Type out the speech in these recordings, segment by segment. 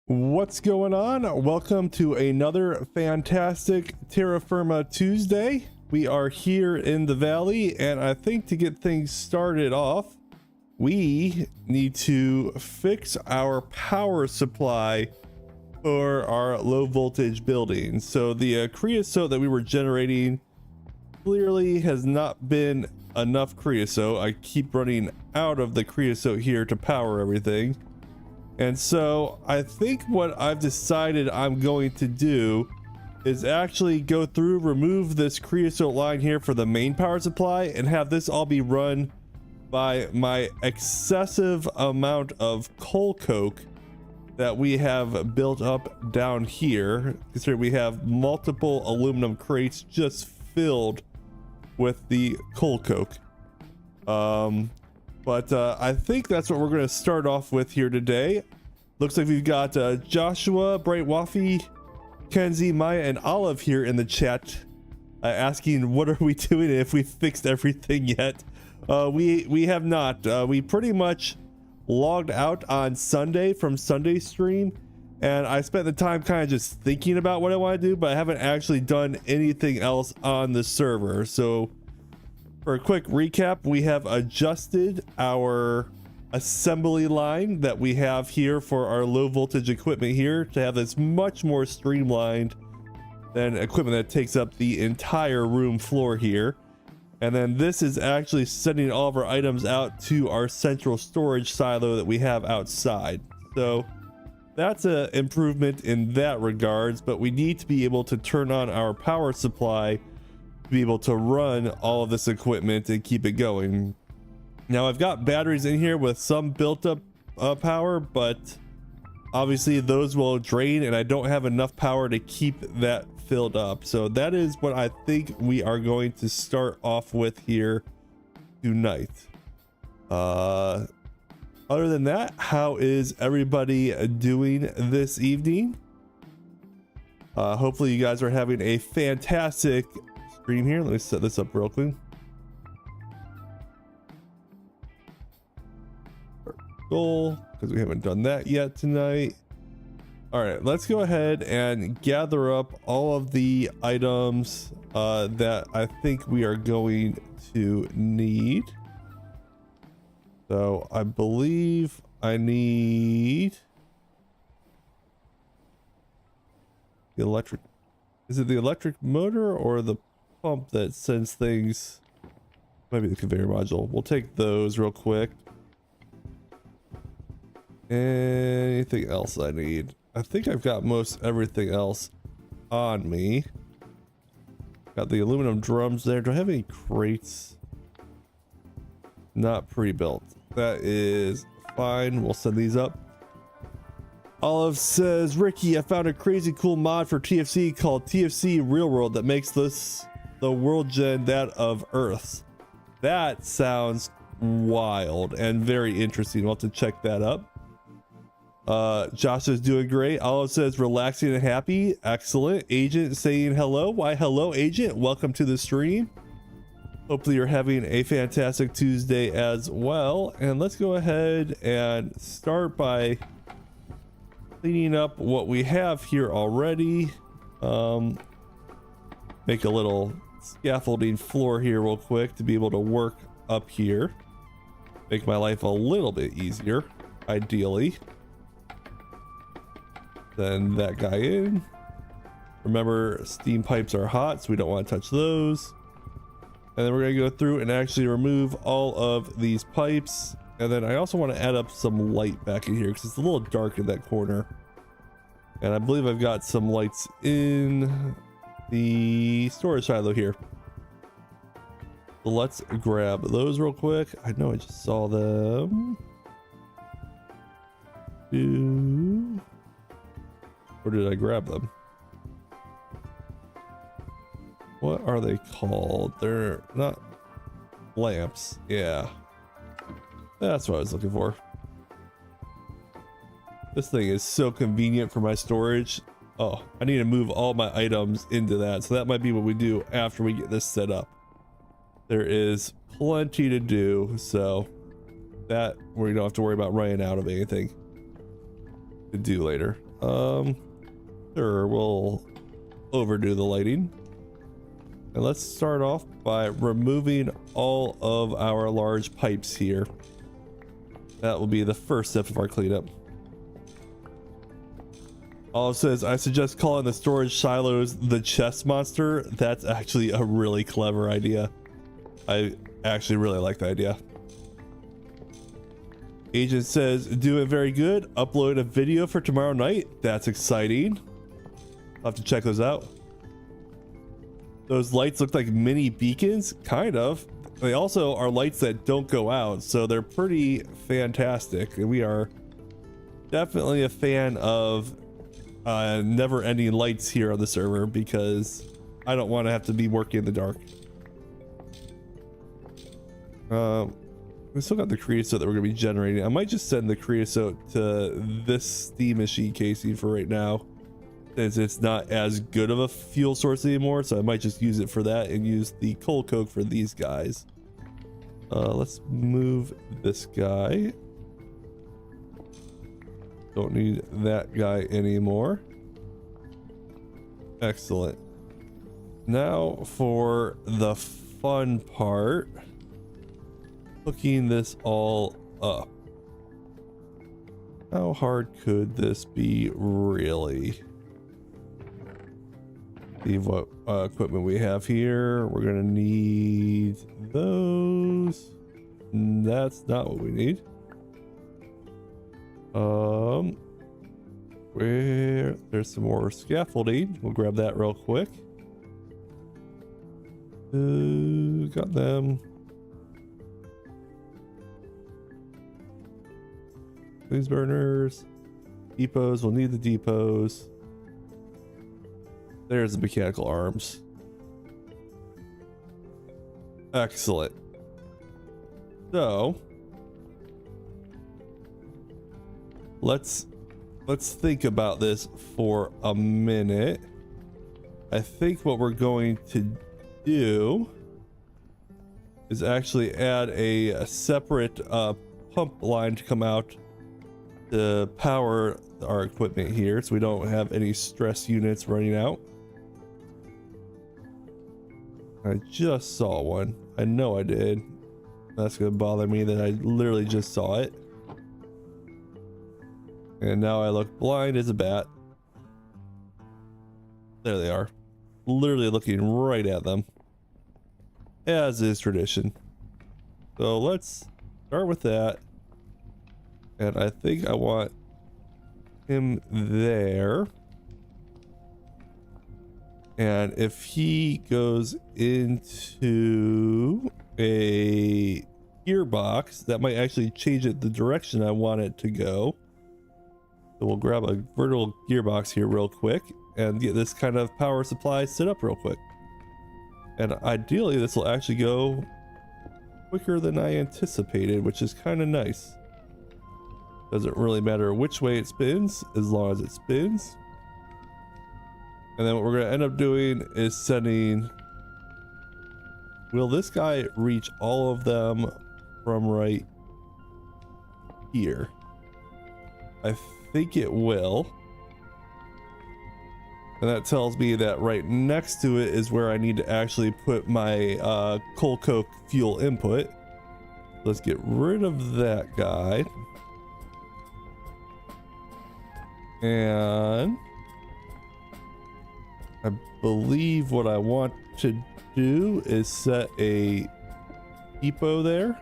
What's going on? Welcome to another fantastic Terra Firma Tuesday. We are here in the valley, and I think to get things started off, we need to fix our power supply for our low voltage building. So the creosote that we were generating clearly has not been enough creosote. I keep running out of the creosote here to power everything. And so I think what I've decided I'm going to do is actually go through, remove this creosote line here for the main power supply, and have this all be run by my excessive amount of coal coke that we have built up down here. Consider we have multiple aluminum crates just filled with the coal coke. But I think that's what we're going to start off with here today. Looks like we've got Joshua, Bright Waffy, Kenzie, Maya, and Olive here in the chat asking what are we doing and if we fixed everything yet. We have not. We pretty much logged out on Sunday from Sunday stream, and I spent the time kind of just thinking about what I want to do, but I haven't actually done anything else on the server. So for a quick recap, we have adjusted our assembly line that we have here for our low voltage equipment here to have this much more streamlined than equipment that takes up the entire room floor here. And then this is actually sending all of our items out to our central storage silo that we have outside. So that's an improvement in that regards, but we need to be able to turn on our power supply to be able to run all of this equipment and keep it going. Now I've got batteries in here with some built up power, but obviously those will drain and I don't have enough power to keep that filled up. So that is what I think we are going to start off with here tonight. Other than that, how is everybody doing this evening? Hopefully you guys are having a fantastic stream here. Let me set this up real quick. Goal, because we haven't done that yet tonight. All right, let's go ahead and gather up all of the items that I think we are going to need. So I believe I need the electric. Is it the electric motor or the pump that sends things? Maybe the conveyor module. We'll take those real quick. Anything else I need? I think I've got most everything else on me. Got the aluminum drums there. Do I have any crates? Not pre-built. That is fine. We'll send these up. Olive says, Ricky, I found a crazy cool mod for TFC called TFC Real World that makes this the world gen that of Earth's. That sounds wild and very interesting. We'll have to check that up. Josh is doing great. Olive says relaxing and happy. Excellent. Agent saying hello. Why hello, Agent. Welcome to the stream. Hopefully you're having a fantastic Tuesday as well. And let's go ahead and start by cleaning up what we have here already. Make a little scaffolding floor here real quick to be able to work up here. Make my life a little bit easier, ideally. Send that guy in. Remember, steam pipes are hot, so we don't want to touch those. And then we're going to go through and actually remove all of these pipes. And then I also want to add up some light back in here because it's a little dark in that corner. And I believe I've got some lights in the storage silo here. So let's grab those real quick. I know I just saw them. Where did I grab them? What are they called? They're not lamps. Yeah. That's what I was looking for. This thing is so convenient for my storage. Oh, I need to move all my items into that. So that might be what we do after we get this set up. There is plenty to do. So that we don't have to worry about running out of anything to do later. Sure, we'll overdo the lighting. And let's start off by removing all of our large pipes here. That will be the first step of our cleanup. Olive says, I suggest calling the storage silos the chest monster. That's actually a really clever idea. I actually really like the idea. Agent says, doing very good. Upload a video for tomorrow night. That's exciting. I'll have to check those out. Those lights look like mini beacons, kind of. They also are lights that don't go out, so they're pretty fantastic. And we are definitely a fan of never-ending lights here on the server because I don't want to have to be working in the dark. We still got the creosote that we're going to be generating. I might just send the creosote to this steam machine casing for right now, since it's not as good of a fuel source anymore. So I might just use it for that and use the coal coke for these guys. Let's move this guy. Don't need that guy anymore. Excellent. Now for the fun part, hooking this all up. How hard could this be, really? See what equipment we have here. We're gonna need those. That's not what we need. Where there's some more scaffolding. We'll grab that real quick. Got them. These burners. Depots. We'll need the depots. There's the mechanical arms. Excellent. So let's think about this for a minute. I think what we're going to do is actually add a separate pump line to come out to power our equipment here, so we don't have any stress units running out. I just saw one. I know I did. That's gonna bother me that I literally just saw it. And now I look blind as a bat. There they are. Literally looking right at them. As is tradition. So let's start with that. And I think I want him there. And if he goes into a gearbox, that might actually change it the direction I want it to go. So we'll grab a vertical gearbox here real quick and get this kind of power supply set up real quick. And ideally this will actually go quicker than I anticipated, which is kind of nice. Doesn't really matter which way it spins as long as it spins. And then what we're going to end up doing is sending... Will this guy reach all of them from right here? I think it will. And that tells me that right next to it is where I need to actually put my coal coke fuel input. Let's get rid of that guy. And I believe what I want to do is set a depot there.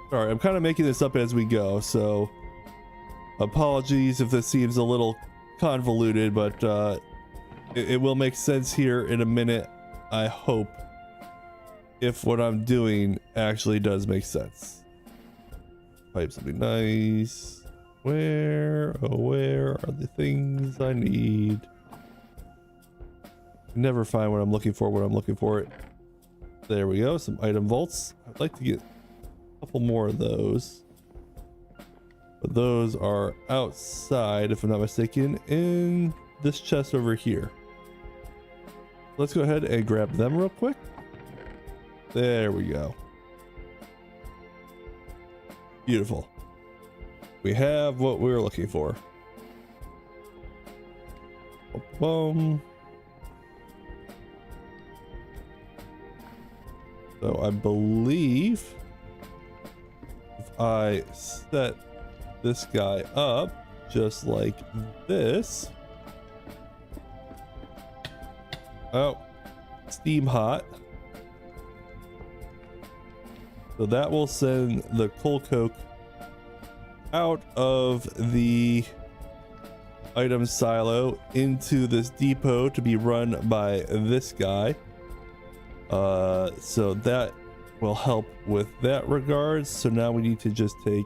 Sorry, I'm kind of making this up as we go, so apologies if this seems a little convoluted, but it will make sense here in a minute, I hope, if what I'm doing actually does make sense. Pipes will be nice. Where are the things I need? Never find what I'm looking for when I'm looking for it. There we go, some item vaults. I'd like to get a couple more of those. But those are outside, if I'm not mistaken, in this chest over here. Let's go ahead and grab them real quick. There we go. Beautiful. We have what we were looking for. Boom. So I believe if I set this guy up just like this. Oh, steam hot. So that will send the coal coke out of the item silo into this depot to be run by this guy. So that will help with that regards. So now we need to just take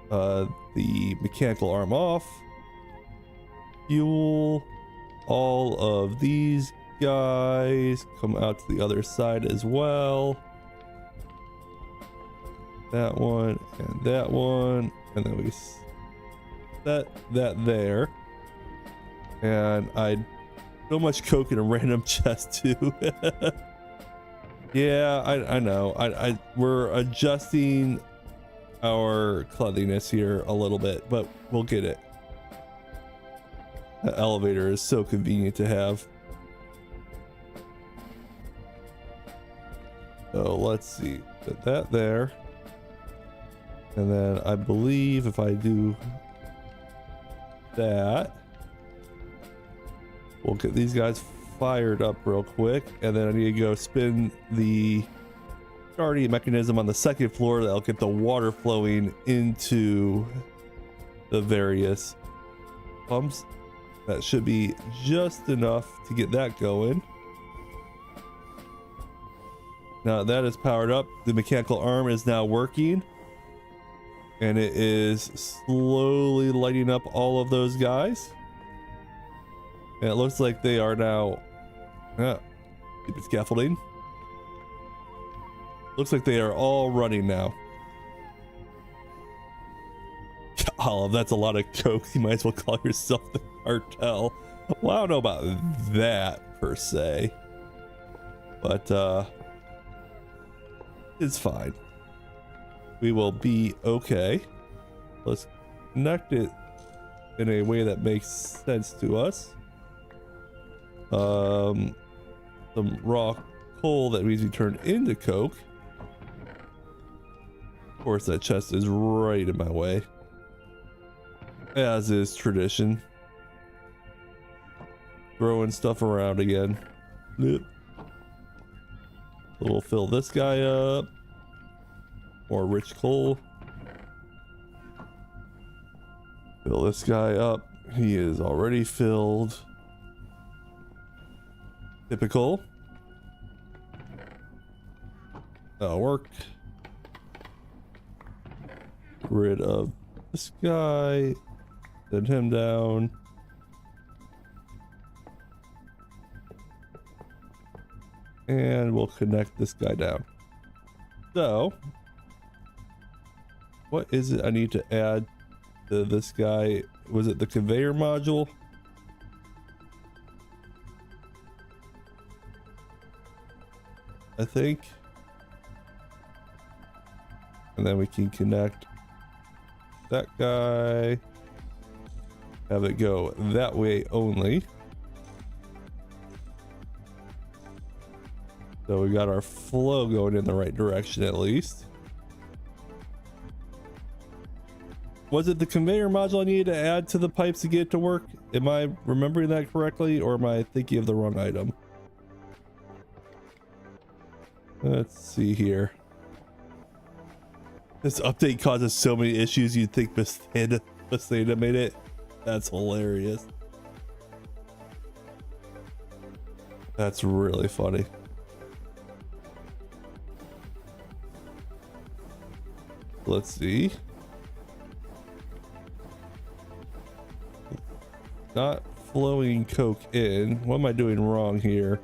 the mechanical arm off, fuel all of these guys, come out to the other side as well. That one and that one, and then we set that there. And I so much coke in a random chest too. Yeah, I know. We're adjusting our cleanliness here a little bit, but we'll get it. The elevator is so convenient to have. So let's see, put that there. And then I believe if I do that, we'll get these guys fired up real quick. And then I need to go spin the starting mechanism on the second floor that'll get the water flowing into the various pumps. That should be just enough to get that going. Now that is powered up, the mechanical arm is now working, and it is slowly lighting up all of those guys. And it looks like they are now, stupid scaffolding. Looks like they are all running now. Olive, that's a lot of coke. You might as well call yourself the cartel. Well, I don't know about that per se, but it's fine. We will be okay. Let's connect it in a way that makes sense to us. Some raw coal that needs to be turned into coke. Of course, that chest is right in my way, as is tradition. Throwing stuff around again. Yep. We'll fill this guy up. More rich coal. Fill this guy up. He is already filled. Typical. That'll work. Get rid of this guy. Send him down. And we'll connect this guy down. So, what is it I need to add to this guy? Was it the conveyor module? I think. And then we can connect that guy. Have it go that way only. So we got our flow going in the right direction at least. Was it the conveyor module I needed to add to the pipes to get it to work? Am I remembering that correctly, or am I thinking of the wrong item? Let's see here. This update causes so many issues you'd think Bethesda made it. That's hilarious. That's really funny. Let's see. Not flowing coke in. What am I doing wrong here?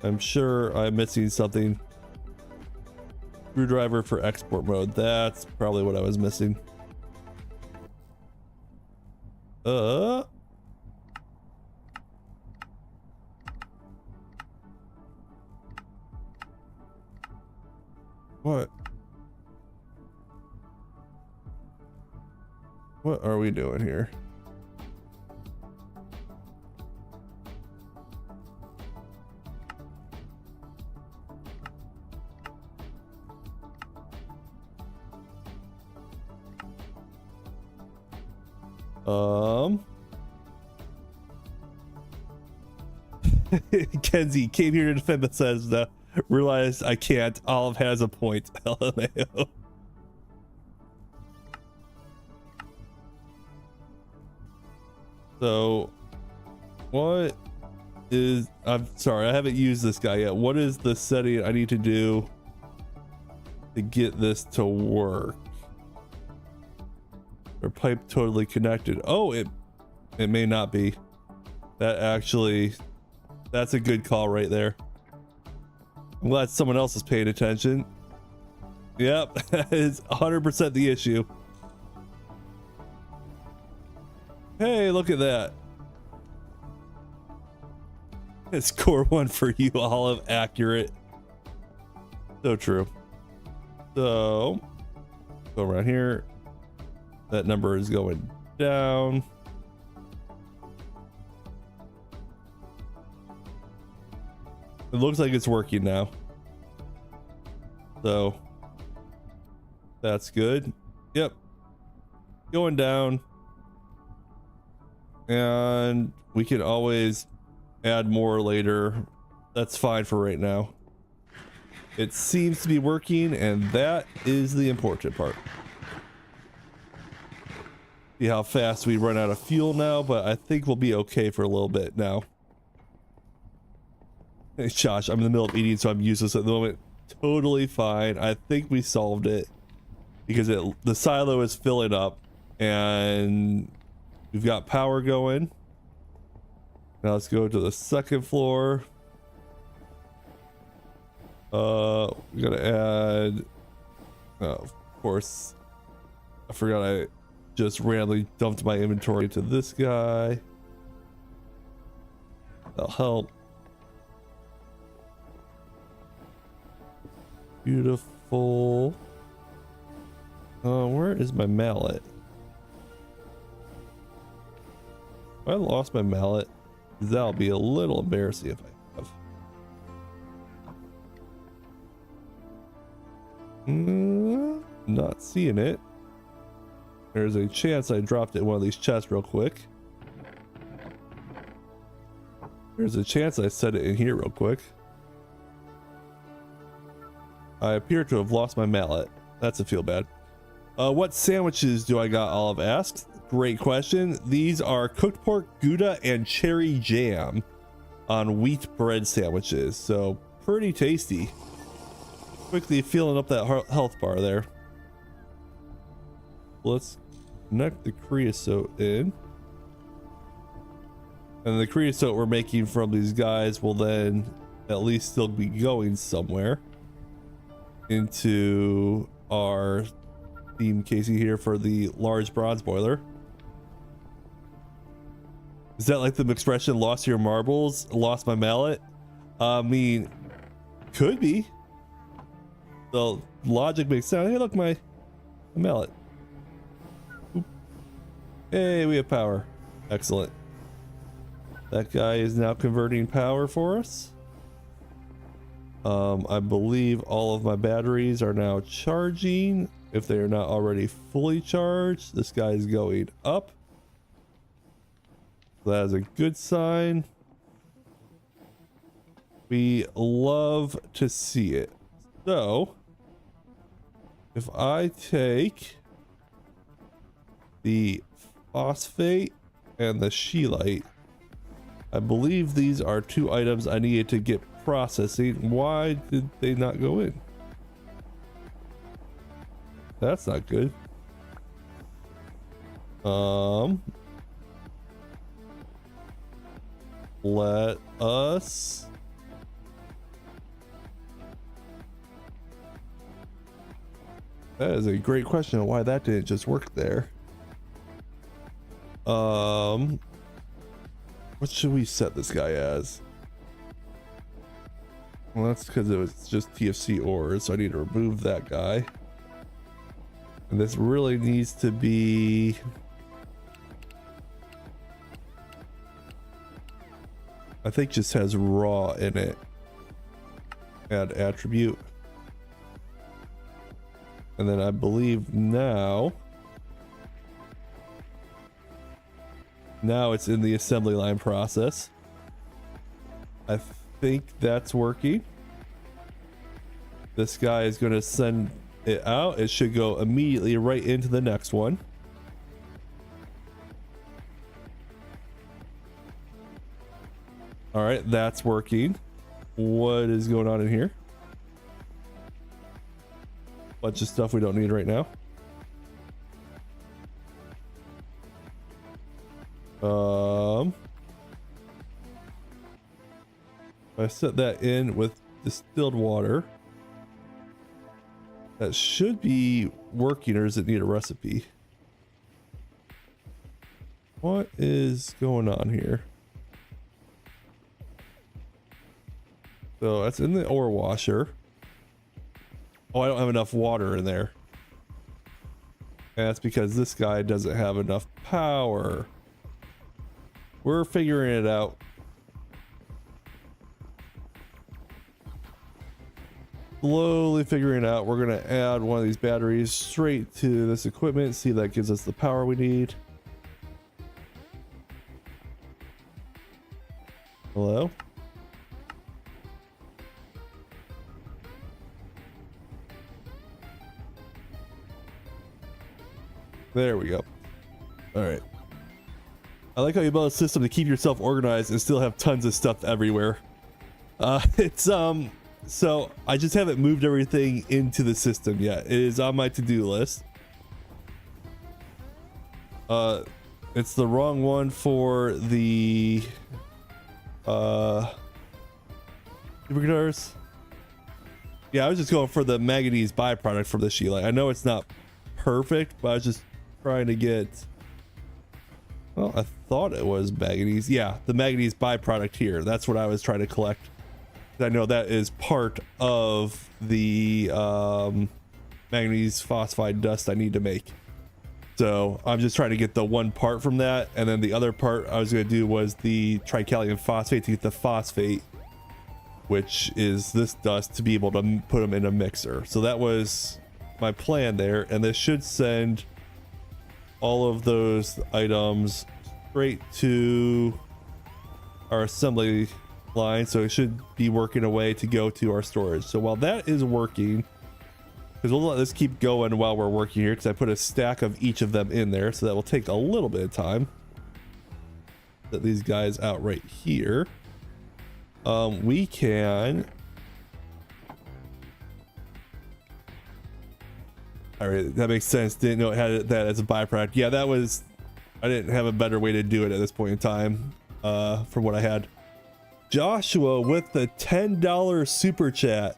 I'm sure I'm missing something. Screwdriver for export mode. That's probably what I was missing. What? What are we doing here? Kenzie came here to defend Bethesda. Realized I can't. Olive has a point. LMAO. So, what is... I'm sorry, I haven't used this guy yet. What is the setting I need to do to get this to work? Or pipe totally connected. Oh, it may not be. That actually... That's a good call right there. I'm glad someone else is paying attention. Yep, that is 100% the issue. Hey, look at that. Score one for you, Olive. Accurate. So true. So go around here. That number is going down. It looks like it's working now. So that's good. Yep. Going down. And we can always add more later. That's fine for right now. It seems to be working, and that is the important part. See how fast we run out of fuel now, but I think we'll be okay for a little bit now. Hey Josh, I'm in the middle of eating, so I'm useless at the moment. Totally fine. I think we solved it because the silo is filling up and we've got power going. Now let's go to the second floor. We gotta add, of course, I forgot I just randomly dumped my inventory to this guy. That'll help. Beautiful. Where is my mallet? I lost my mallet. That'll be a little embarrassing if I have. Not seeing it. There's a chance I dropped it in one of these chests real quick. There's a chance I set it in here real quick. I appear to have lost my mallet. That's a feel bad. What sandwiches do I got? Olive asks. Great question. These are cooked pork, Gouda, and cherry jam on wheat bread sandwiches. So pretty tasty. Quickly filling up that health bar there. Let's connect the creosote in. And the creosote we're making from these guys will then at least still be going somewhere into our steam casing here for the large bronze boiler. Is that like the expression lost your marbles, lost my mallet? I mean, could be. The logic makes sense. Hey, look, my mallet. Oop. Hey, we have power. Excellent. That guy is now converting power for us. I believe all of my batteries are now charging. If they are not already fully charged, this guy is going up. That is a good sign. We love to see it. So, if I take the phosphate and the scheelite, I believe these are two items I needed to get processing. Why did they not go in? That's not good. Let us that is a great question on why that didn't just work there. What should we set this guy as? Well, that's because it was just TFC ores, so I need to remove that guy. And this really needs to be I think just has raw in it. Add attribute. And then I believe now it's in the assembly line process. I think that's working. This guy is going to send it out. It should go immediately right into the next one. All right, that's working. What is going on in here? Bunch of stuff we don't need right now. I set that in with distilled water. That should be working, or does it need a recipe? What is going on here? So that's in the ore washer. Oh, I don't have enough water in there. And that's because this guy doesn't have enough power. We're figuring it out. Slowly figuring it out. We're gonna add one of these batteries straight to this equipment. See if that gives us the power we need. Hello? There we go. All right. I like how you build a system to keep yourself organized and still have tons of stuff everywhere. So I just haven't moved everything into the system yet. It is on my to-do list. It's the wrong one for the superconductors. Yeah, I was just going for the manganese byproduct from the Sheila. I know it's not perfect, but I was just trying to get, well, I thought it was manganese. Yeah, the manganese byproduct here. That's what I was trying to collect. I know that is part of the manganese phosphide dust I need to make. So I'm just trying to get the one part from that, and then the other part I was going to do was the tricalcium phosphate to get the phosphate, which is this dust, to be able to put them in a mixer. So that was my plan there, and this should send all of those items straight to our assembly line, so it should be working away to go to our storage. So while that is working, because we'll let this keep going while we're working here, because I put a stack of each of them in there, so that will take a little bit of time. Set these guys out right here. We can, all right, that makes sense. Didn't know it had that as a byproduct. Yeah, that was, I didn't have a better way to do it at this point in time from what I had. Joshua with the $10 super chat.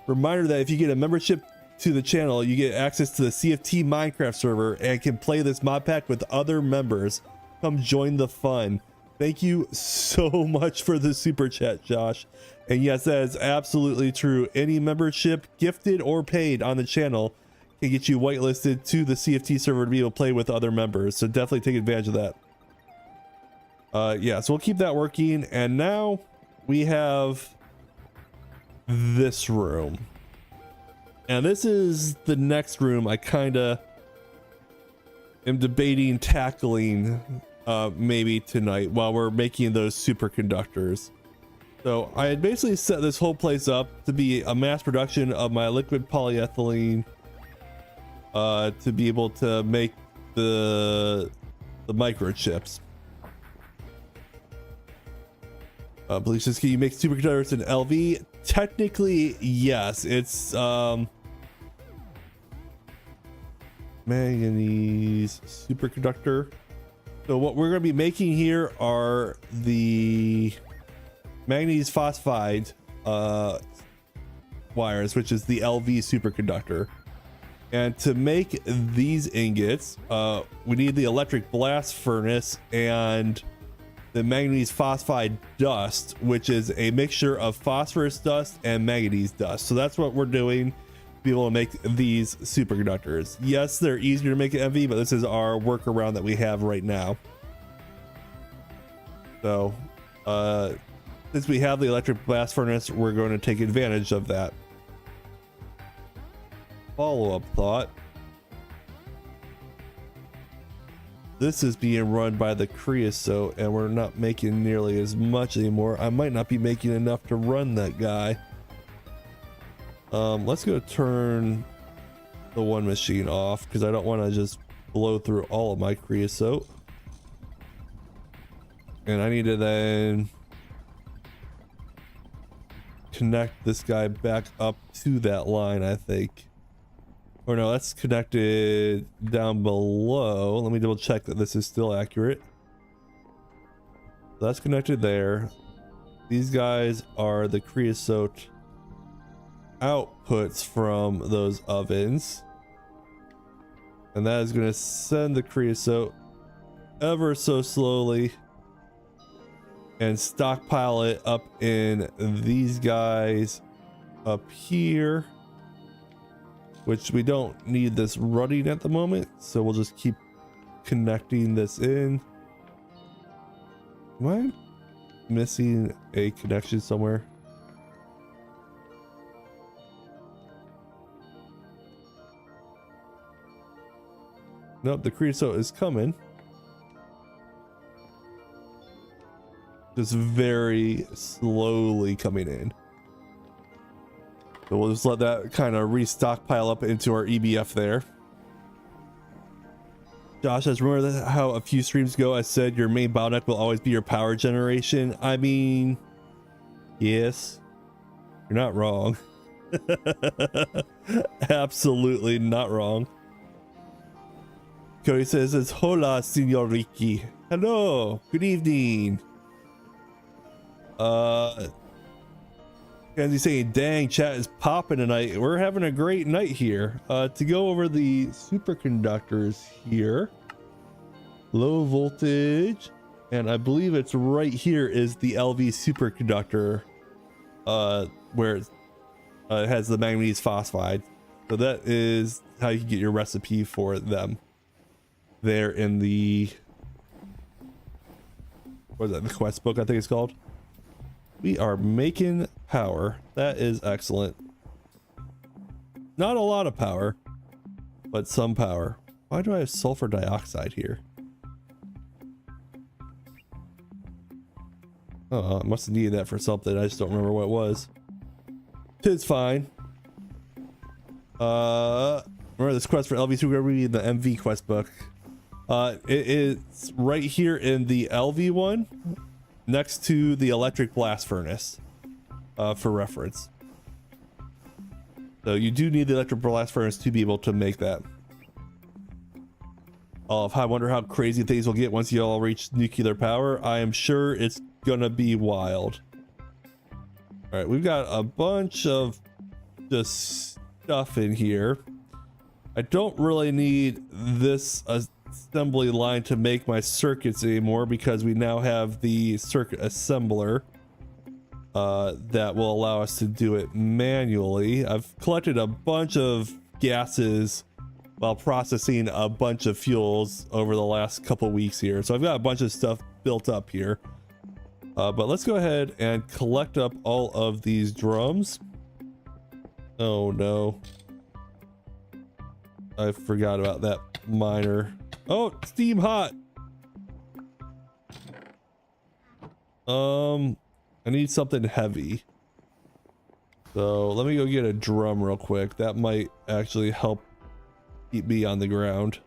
Reminder that if you get a membership to the channel, you get access to the CFT Minecraft server and can play this mod pack with other members. Come join the fun. Thank you so much for the super chat, Josh. And yes, that is absolutely true. Any membership, gifted or paid, on the channel can get you whitelisted to the CFT server to be able to play with other members. So definitely take advantage of that. Yeah, so we'll keep that working. And now we have this room. And this is the next room I kind of am debating tackling maybe tonight while we're making those superconductors. So I had basically set this whole place up to be a mass production of my liquid polyethylene to be able to make the microchips. Please just, can you make superconductors in LV? Technically, yes. It's manganese superconductor. So what we're going to be making here are the manganese phosphide wires, which is the LV superconductor. And to make these ingots, we need the electric blast furnace and the manganese phosphide dust, which is a mixture of phosphorus dust and manganese dust. So that's what we're doing to be able to make these superconductors. Yes, they're easier to make an MV, but this is our workaround that we have right now. So since we have the electric blast furnace, we're going to take advantage of that. Follow-up thought. This is being run by the creosote, and we're not making nearly as much anymore. I might not be making enough to run that guy. Let's go turn the one machine off, because I don't want to just blow through all of my creosote. And I need to then connect this guy back up to that line, I think. Or no, that's connected down below. Let me double check that this is still accurate. That's connected there. These guys are the creosote outputs from those ovens. And that is going to send the creosote ever so slowly and stockpile it up in these guys up here, which we don't need this running at the moment, so we'll just keep connecting this in. Am I missing a connection somewhere? Nope, the creosote is coming. Just very slowly coming in. So we'll just let that kind of restockpile up into our EBF there. Josh says, remember that how a few streams ago I said your main bottleneck will always be your power generation? I mean, yes, you're not wrong. Absolutely not wrong. Cody says, it's hola, Senor Ricky. Hello, good evening. Kenzie saying, dang, chat is popping tonight. We're having a great night here. To go over the superconductors here, low voltage, and I believe it's right here is the LV superconductor, where it has the manganese phosphide. So that is how you get your recipe for them. There in the, what is that, the quest book, I think it's called. We are making power. That is excellent. Not a lot of power, but some power. Why do I have sulfur dioxide here? Oh, I must have needed that for something. I just don't remember what it was. It's fine. Remember this quest for LV2, we're reading the MV quest book. It is right here in the LV one, next to the electric blast furnace, for reference. So you do need the electric blast furnace to be able to make that. I wonder how crazy things will get once you all reach nuclear power. I am sure it's gonna be wild. All right, we've got a bunch of just stuff in here. I don't really need this assembly line to make my circuits anymore because we now have the circuit assembler that will allow us to do it manually. I've collected a bunch of gases while processing a bunch of fuels over the last couple weeks here, so I've got a bunch of stuff built up here. But let's go ahead and collect up all of these drums. Oh no, I forgot about that miner. Oh, steam hot. I need something heavy. So let me go get a drum real quick. That might actually help keep me on the ground,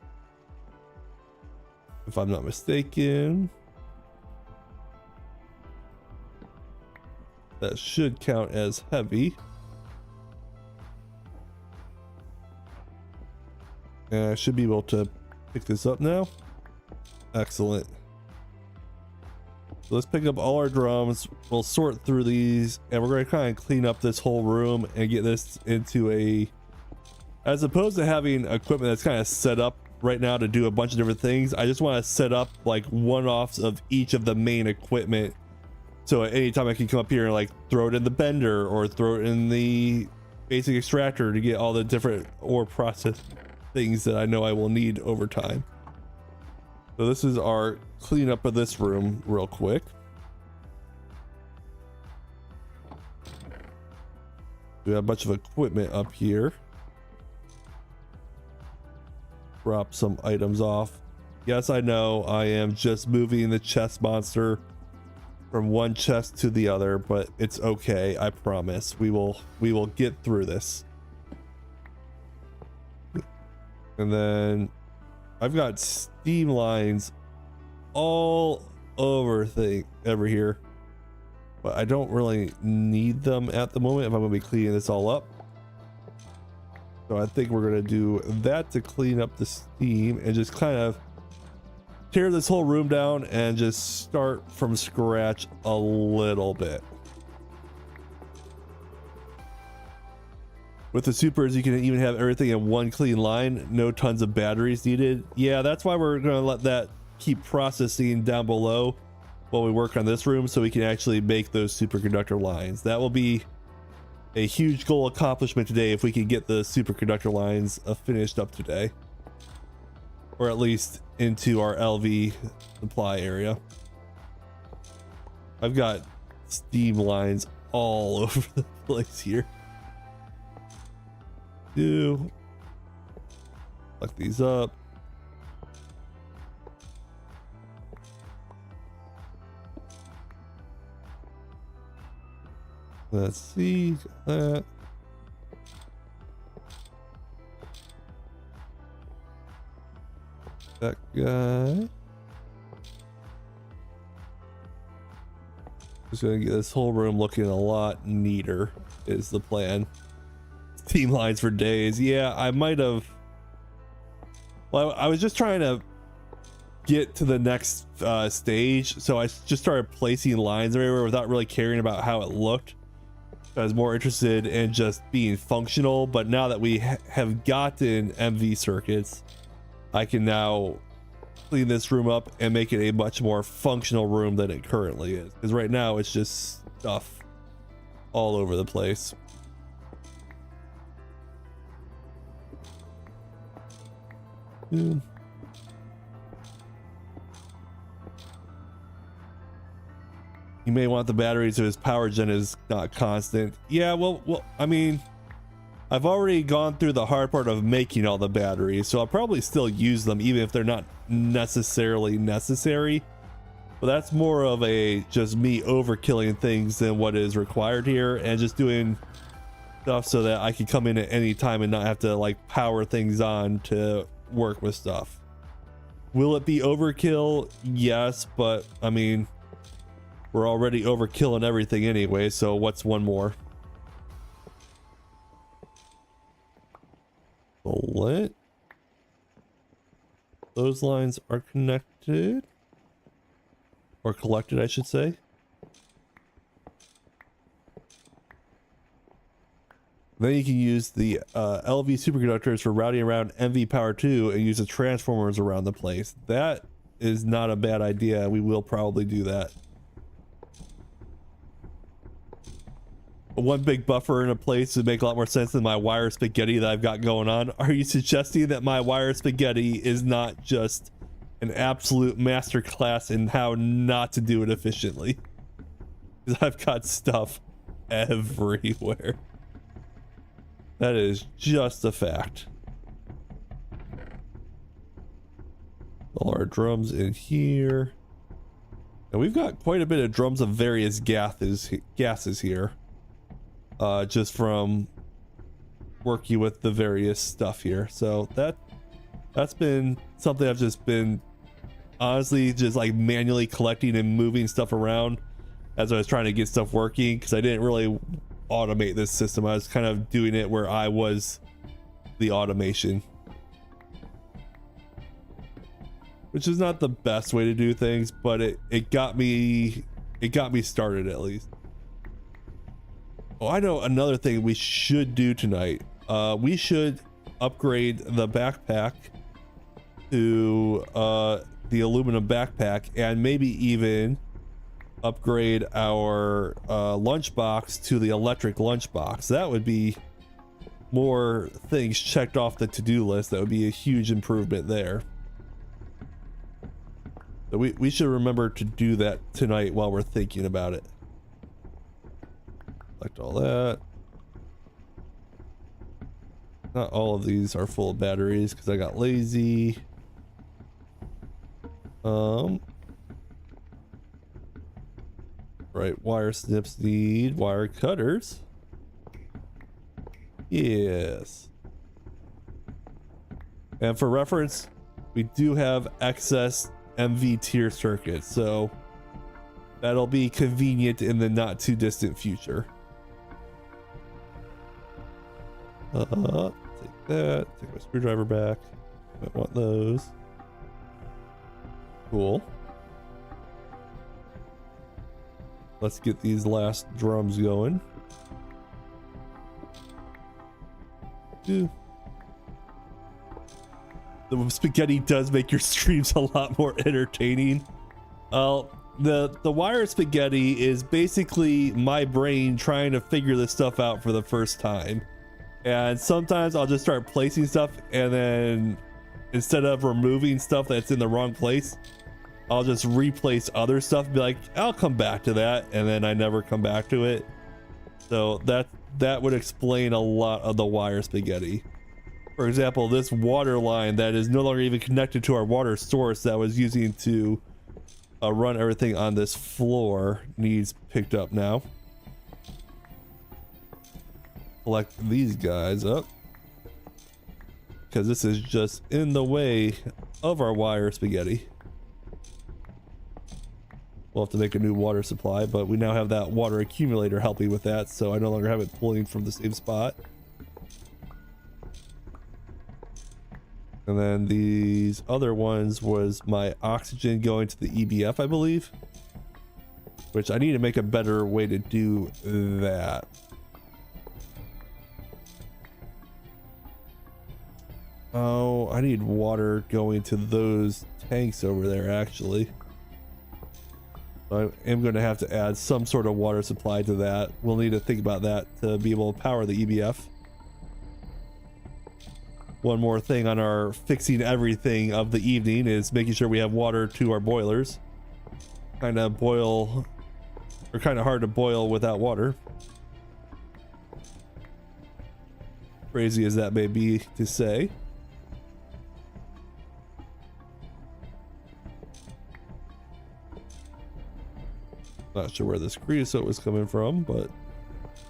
if I'm not mistaken. That should count as heavy. And I should be able to pick this up now. Excellent. So let's pick up all our drums. We'll sort through these and we're going to kind of clean up this whole room and get this into a, as opposed to having equipment that's kind of set up right now to do a bunch of different things, I just want to set up like one-offs of each of the main equipment. So at any time I can come up here and like throw it in the bender or throw it in the basic extractor to get all the different ore process things that I know I will need over time. So this is our cleanup of this room real quick. We have a bunch of equipment up here. Drop some items off. Yes, I know I am just moving the chest monster from one chest to the other, but it's okay. I promise we will get through this. And then I've got steam lines all over here, but I don't really need them at the moment if I'm going to be cleaning this all up. So I think we're going to do that to clean up the steam and just kind of tear this whole room down and just start from scratch a little bit. With the supers, you can even have everything in one clean line, no tons of batteries needed. Yeah, that's why we're going to let that keep processing down below. while we work on this room so we can actually make those superconductor lines. That will be a huge goal accomplishment today if we can get the superconductor lines finished up today, or at least into our LV supply area. I've got steam lines all over the place here. Look these up. Let's see that. That guy. Just gonna get this whole room looking a lot neater is the plan. Team lines for days. Yeah, I might have. Well, I was just trying to get to the next stage, so I just started placing lines everywhere without really caring about how it looked. I was more interested in just being functional, but now that we have gotten MV circuits, I can now clean this room up and make it a much more functional room than it currently is, because right now it's just stuff all over the place. You may want the battery so his power gen is not constant. Yeah, well, I mean, I've already gone through the hard part of making all the batteries, so I'll probably still use them even if they're not necessarily necessary. But that's more of a just me overkilling things than what is required here, and just doing stuff so that I can come in at any time and not have to like power things on to work with stuff. Will it be overkill? Yes, but I mean, we're already overkilling everything anyway, so what's one more? Bullet. Those lines are connected. Or collected, I should say. Then you can use the LV superconductors for routing around MV Power 2 and use the transformers around the place. That is not a bad idea. We will probably do that. One big buffer in a place would make a lot more sense than my wire spaghetti that I've got going on. Are you suggesting that my wire spaghetti is not just an absolute masterclass in how not to do it efficiently? Because I've got stuff everywhere. That is just a fact. All our drums in here. And we've got quite a bit of drums of various gases here. Just from working with the various stuff here. So that's been something I've just been honestly just like manually collecting and moving stuff around as I was trying to get stuff working, because I didn't really automate this system. I was kind of doing it where I was the automation, which is not the best way to do things, but it got me started at least. Oh, I know another thing we should do tonight. We should upgrade the backpack to the aluminum backpack, and maybe even upgrade our lunchbox to the electric lunchbox. That would be more things checked off the to-do list. That would be a huge improvement there. So we should remember to do that tonight while we're thinking about it. Select all that. Not all of these are full of batteries because I got lazy. Right, wire snips need wire cutters. Yes. And for reference, we do have excess MV tier circuits, so that'll be convenient in the not too distant future. Take that, take my screwdriver back. Might want those. Cool. Let's get these last drums going. The spaghetti does make your streams a lot more entertaining. Well, the wire spaghetti is basically my brain trying to figure this stuff out for the first time. And sometimes I'll just start placing stuff, and then instead of removing stuff that's in the wrong place, I'll just replace other stuff and be like, I'll come back to that, and then I never come back to it. So that would explain a lot of the wire spaghetti. For example, this water line that is no longer even connected to our water source that I was using to run everything on this floor needs picked up now. Collect these guys up, because this is just in the way of our wire spaghetti. We'll have to make a new water supply, but we now have that water accumulator helping with that, so I no longer have it pulling from the same spot. And then these other ones was my oxygen going to the EBF, I believe, which I need to make a better way to do that. Oh, I need water going to those tanks over there, actually. I am going to have to add some sort of water supply to that. We'll need to think about that to be able to power the EBF. One more thing on our fixing everything of the evening is making sure we have water to our boilers. Kind of boil, or kind of hard to boil without water. Crazy as that may be to say. Not sure where this creosote was coming from, but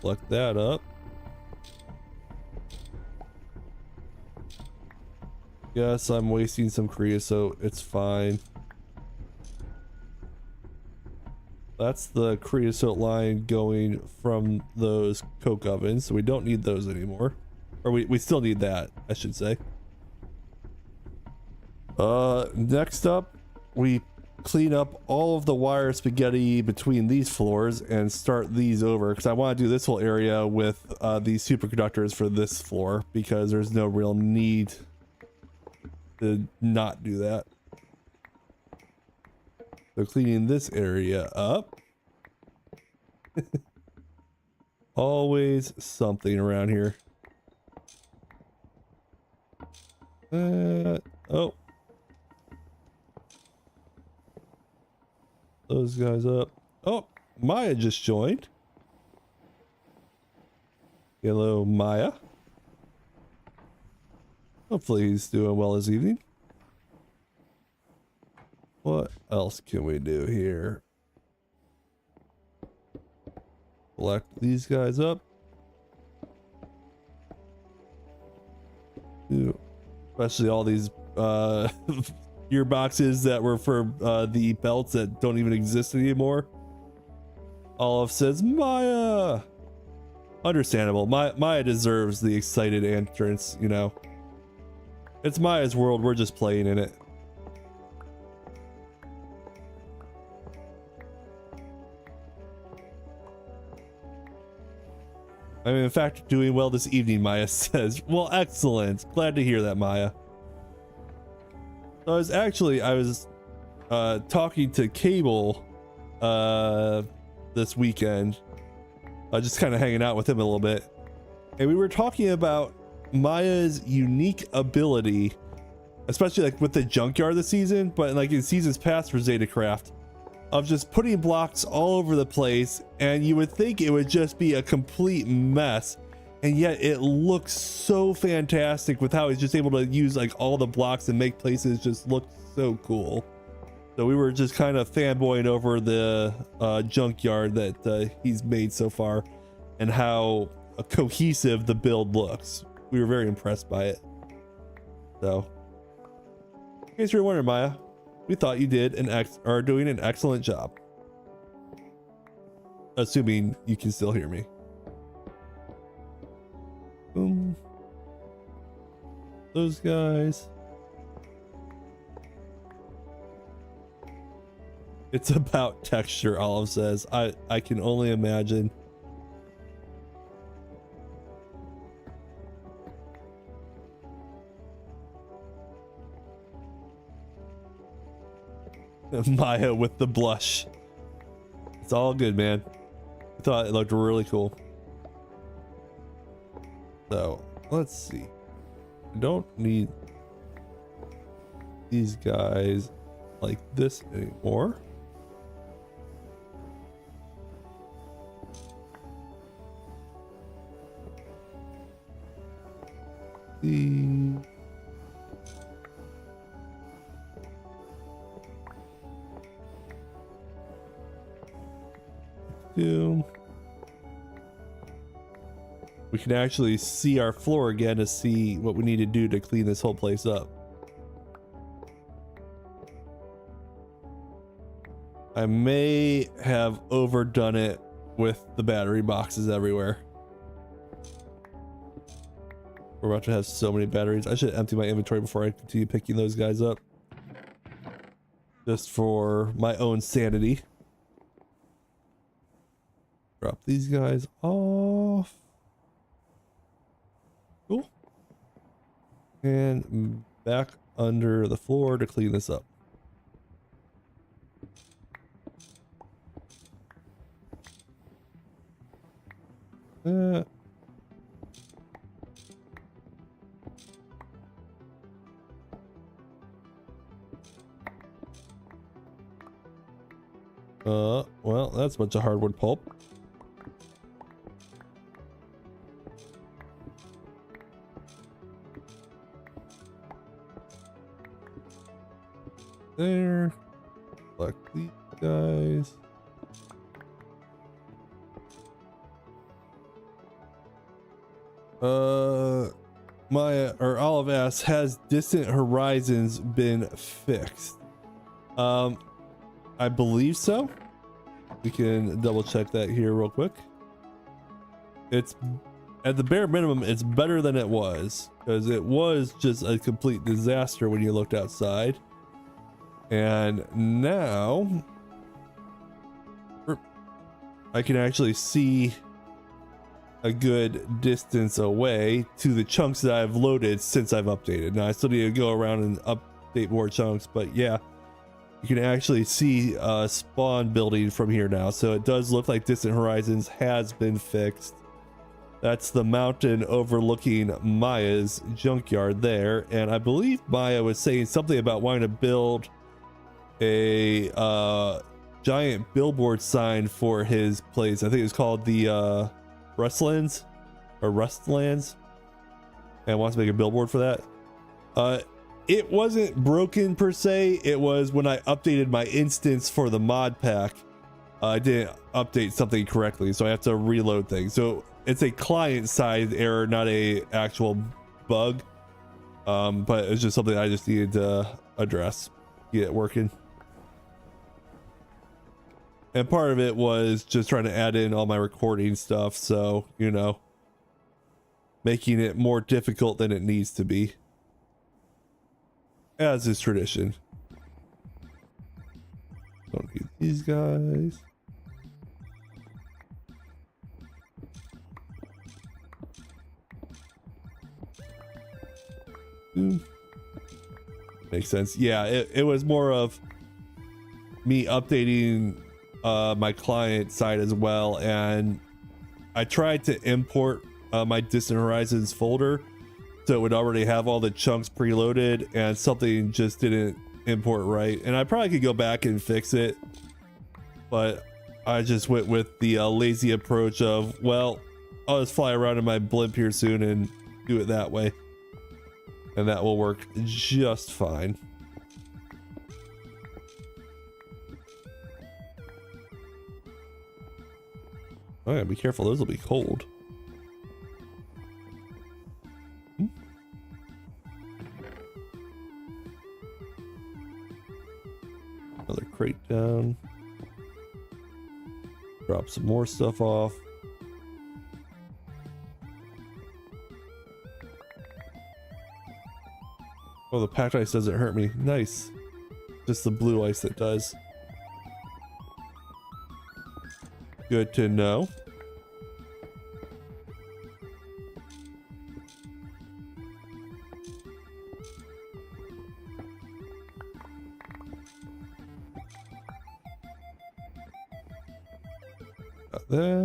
collect that up. Yes, I'm wasting some creosote. It's fine. That's the creosote line going from those coke ovens, so we don't need those anymore. Or we still need that, I should say. Next up, we clean up all of the wire spaghetti between these floors and start these over, because I want to do this whole area with these superconductors for this floor, because there's no real need to not do that. So cleaning this area up. Always something around here. Oh, those guys up. Oh, Maya just joined. Hello, Maya. Hopefully he's doing well this evening. What else can we do here? Collect these guys up. Especially all these gearboxes that were for the belts that don't even exist anymore. Olive says, Maya! Understandable. Maya deserves the excited entrance, you know. It's Maya's world, we're just playing in it. I'm in fact doing well this evening, Maya says. Well, excellent. Glad to hear that, Maya. So I was talking to Cable this weekend. Just kind of hanging out with him a little bit. And we were talking about Maya's unique ability, especially like with the junkyard this season, but like in seasons past for ZetaCraft, of just putting blocks all over the place, and you would think it would just be a complete mess, and yet it looks so fantastic with how he's just able to use like all the blocks and make places just look so cool. So we were just kind of fanboying over the junkyard that he's made so far and how cohesive the build looks. We were very impressed by it. So, in case you're wondering, Maya, we thought you did are doing an excellent job. Assuming you can still hear me. Boom. Those guys. It's about texture, Olive says. I can only imagine. Maya with the blush. It's all good, man. I thought it looked really cool. So let's see. I don't need these guys like this anymore. The we can actually see our floor again to see what we need to do to clean this whole place up. I may have overdone it with the battery boxes everywhere. We're about to have so many batteries. I should empty my inventory before I continue picking those guys up. Just for my own sanity. Drop these guys off. Cool. And back under the floor to clean this up. Well, that's a bunch of hardwood pulp. There. Select these guys. Maya or Olive asks, has distant horizons been fixed? I believe so. We can double check that here real quick. It's at the bare minimum, it's better than it was, because it was just a complete disaster when you looked outside. And now I can actually see a good distance away to the chunks that I've loaded since I've updated. Now I still need to go around and update more chunks, but yeah, you can actually see spawn building from here now. So it does look like distant horizons has been fixed. That's the mountain overlooking Maya's junkyard there, and I believe Maya was saying something about wanting to build a giant billboard sign for his place. I think it's called the Rustlands or Rustlands, and wants to make a billboard for that. It wasn't broken per se. It was when I updated my instance for the mod pack, I didn't update something correctly, so I have to reload things. So it's a client side error, not a actual bug, but it's just something I just needed to address, get it working. And part of it was just trying to add in all my recording stuff, so, you know, making it more difficult than it needs to be, as is tradition. Don't need these guys. Makes sense. Yeah, it was more of me updating my client side as well, and I tried to import my Distant Horizons folder so it would already have all the chunks preloaded, and something just didn't import right, and I probably could go back and fix it, but I just went with the lazy approach of, well, I'll just fly around in my blimp here soon and do it that way, and that will work just fine. Oh yeah, be careful, those will be cold. Another crate down. Drop some more stuff off. Oh, the packed ice doesn't hurt me. Nice. Just the blue ice that does. Good to know.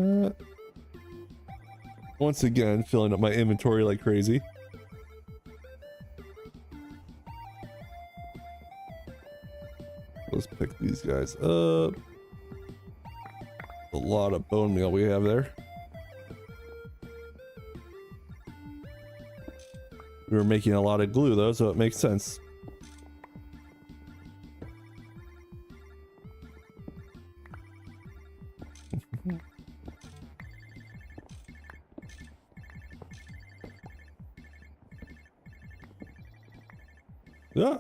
that. Once again, filling up my inventory like crazy. Let's pick these guys up. A lot of bone meal we have there. We were making a lot of glue though, so it makes sense. Yeah.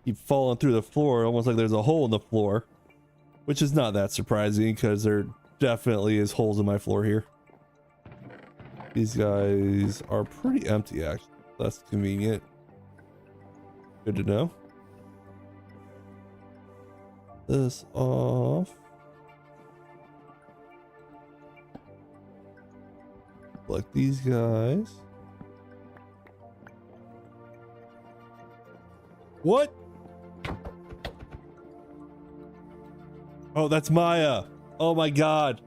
Keep falling through the floor, almost like there's a hole in the floor, which is not that surprising because there definitely is holes in my floor here. These guys are pretty empty, actually. That's convenient. Good to know. This off. Like these guys. What? Oh, that's Maya. Oh my God.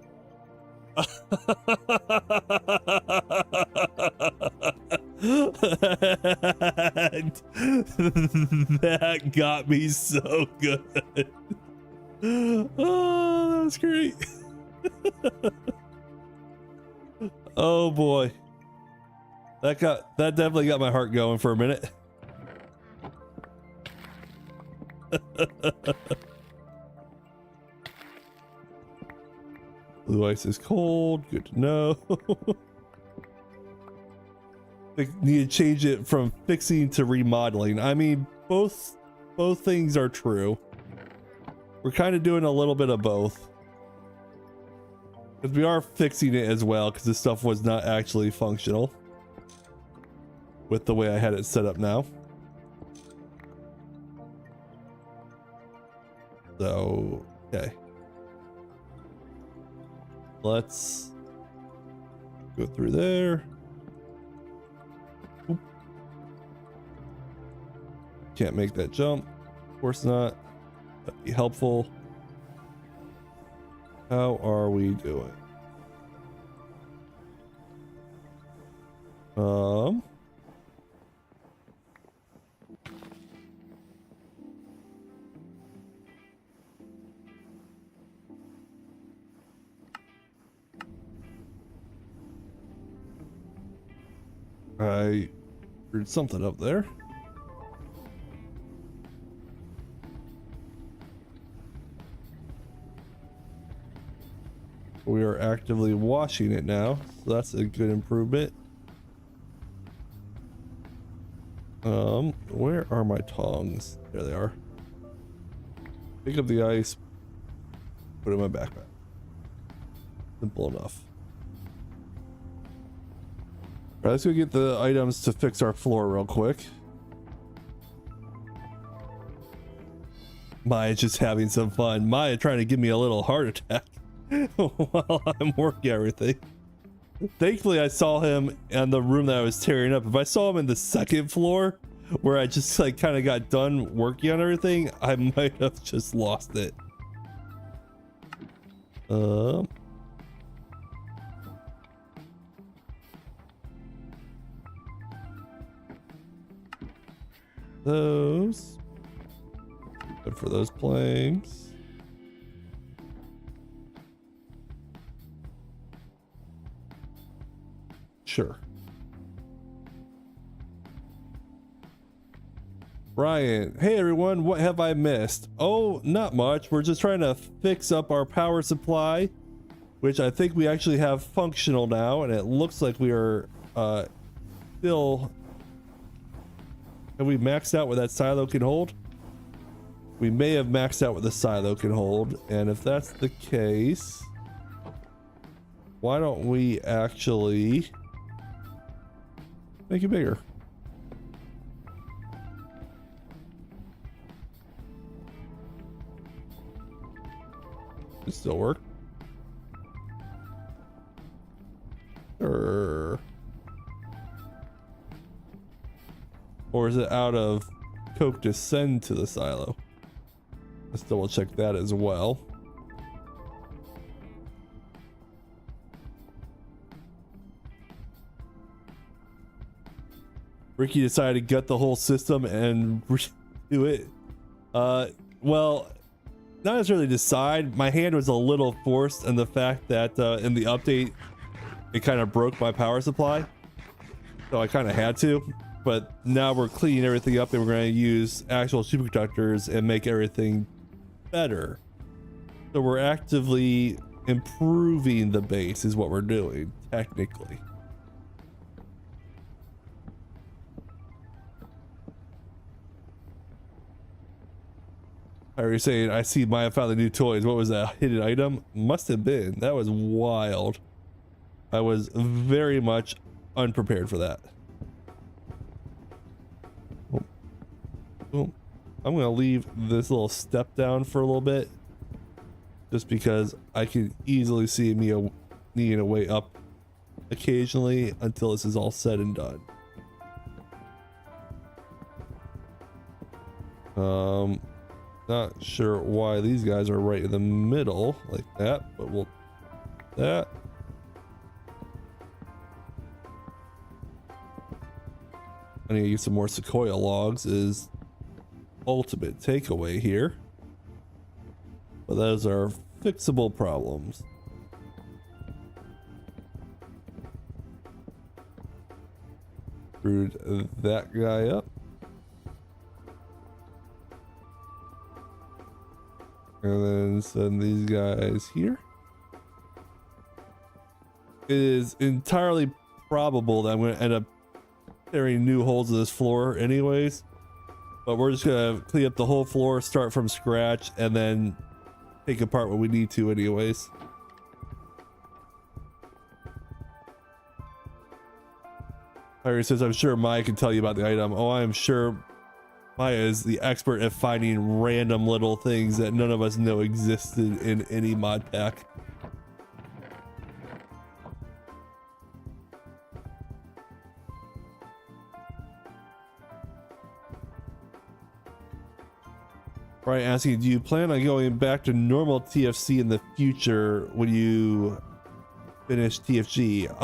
That got me so good. Oh, that was great. Oh boy. That definitely got my heart going for a minute. Blue ice is cold. Good to know. Need to change it from fixing to remodeling. I mean, both things are true. We're kind of doing a little bit of both. Because we are fixing it as well, because this stuff was not actually functional with the way I had it set up now. So, okay. Let's go through there. Oop. Can't make that jump. Of course not. That'd be helpful. How are we doing? I heard something up there. We are actively washing it now, so that's a good improvement. Where are my tongs? There they are. Pick up the ice, put it in my backpack. Simple enough. All right, let's go get the items to fix our floor real quick. Maya's just having some fun. Maya trying to give me a little heart attack while I'm working everything. Thankfully, I saw him in the room that I was tearing up. If I saw him in the second floor, where I just like kind of got done working on everything, I might have just lost it. Those. Good for those planks. Sure. Brian, hey everyone, what have I missed? Oh, not much. We're just trying to fix up our power supply, which I think we actually have functional now, and it looks like we are still. Have we maxed out what that silo can hold? We may have maxed out what the silo can hold, and if that's the case, why don't we actually make it bigger? It still work. Or is it out of coke to send to the silo? Let's double check that as well. Ricky decided to gut the whole system and redo it. Well, not necessarily decide. My hand was a little forced in the fact that in the update, it kind of broke my power supply. So I kind of had to. But now we're cleaning everything up and we're going to use actual superconductors and make everything better. So we're actively improving the base is what we're doing, technically. Are you saying I see Maya found the new toys? What was that hidden item? Must have been. That was wild. I was very much unprepared for that. Oh, I'm gonna leave this little step down for a little bit, just because I can easily see me needing a way up occasionally until this is all said and done. Not sure why these guys are right in the middle like that, but we'll that. I need to use some more sequoia logs is ultimate takeaway here, but those are fixable problems. Screwed that guy up. And then send these guys here. It is entirely probable that I'm going to end up tearing new holes in this floor anyways. But we're just going to clean up the whole floor, start from scratch, and then take apart what we need to anyways. Harry says, I'm sure Maya can tell you about the item. Oh, I'm sure Maya is the expert at finding random little things that none of us know existed in any mod pack. Right, asking, do you plan on going back to normal TFC in the future when you finish TFG?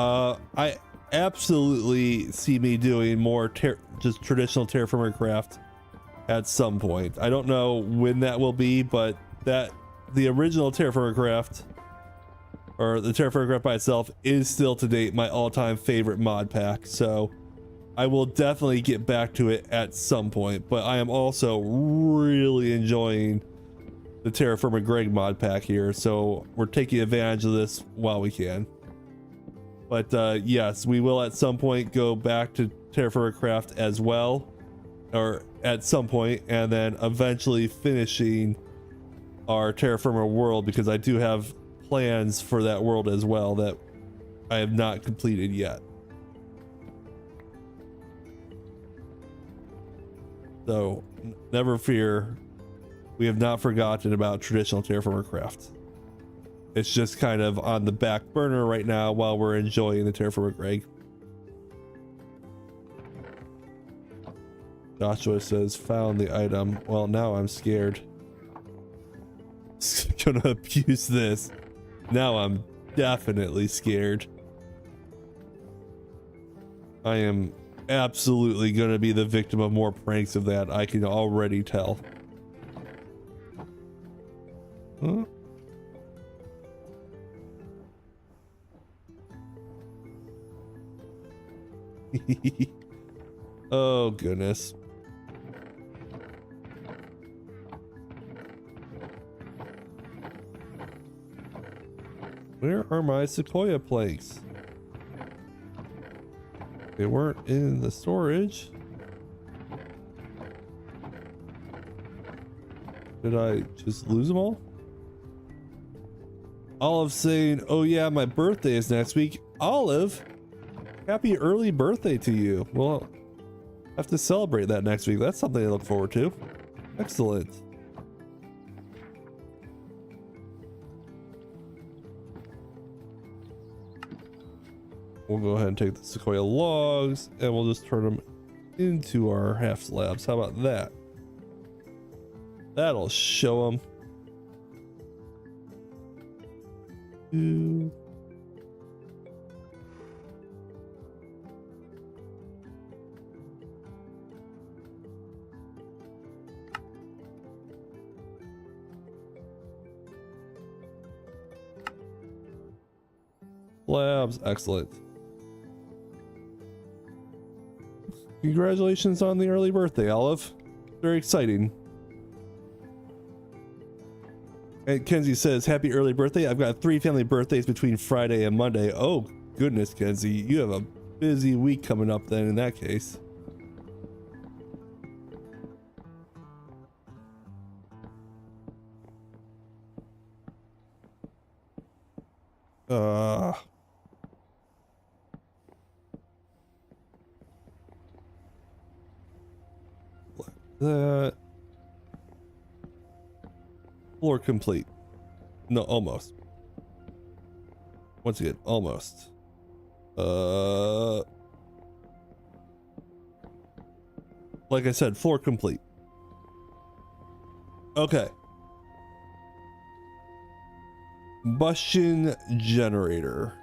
I absolutely see me doing more just traditional Terrafirmagreg at some point. I don't know when that will be, but the original Terrafirmagreg, or the Terrafirmagreg by itself, is still to date my all-time favorite mod pack. So I will definitely get back to it at some point, but I am also really enjoying the Terrafirmagreg mod pack here, so we're taking advantage of this while we can. But yes, we will at some point go back to Terrafirmagreg as well, or at some point, and then eventually finishing our Terra Firma world, because I do have plans for that world as well that I have not completed yet. So never fear, we have not forgotten about traditional Terrafirmagreg. It's just kind of on the back burner right now while we're enjoying the Terrafirmagreg. Joshua says, found the item. Well, now I'm scared. Gonna abuse this. Now I'm definitely scared. I am absolutely gonna be the victim of more pranks of that. I can already tell. Huh? Oh goodness. Where are my sequoia planks? They weren't in the storage. Did I just lose them all? Olive saying, oh yeah, my birthday is next week. Olive, happy early birthday to you. Well, I have to celebrate that next week. That's something to look forward to. Excellent. We'll go ahead and take the sequoia logs and we'll just turn them into our half slabs. How about that? That'll show them. Labs, excellent. Congratulations on the early birthday, Olive. Very exciting. And Kenzie says, happy early birthday. I've got 3 family birthdays between Friday and Monday. Oh, goodness, Kenzie. You have a busy week coming up then in that case. That floor complete. No, almost. Once again, almost. Like I said, floor complete. Okay. Combustion generator.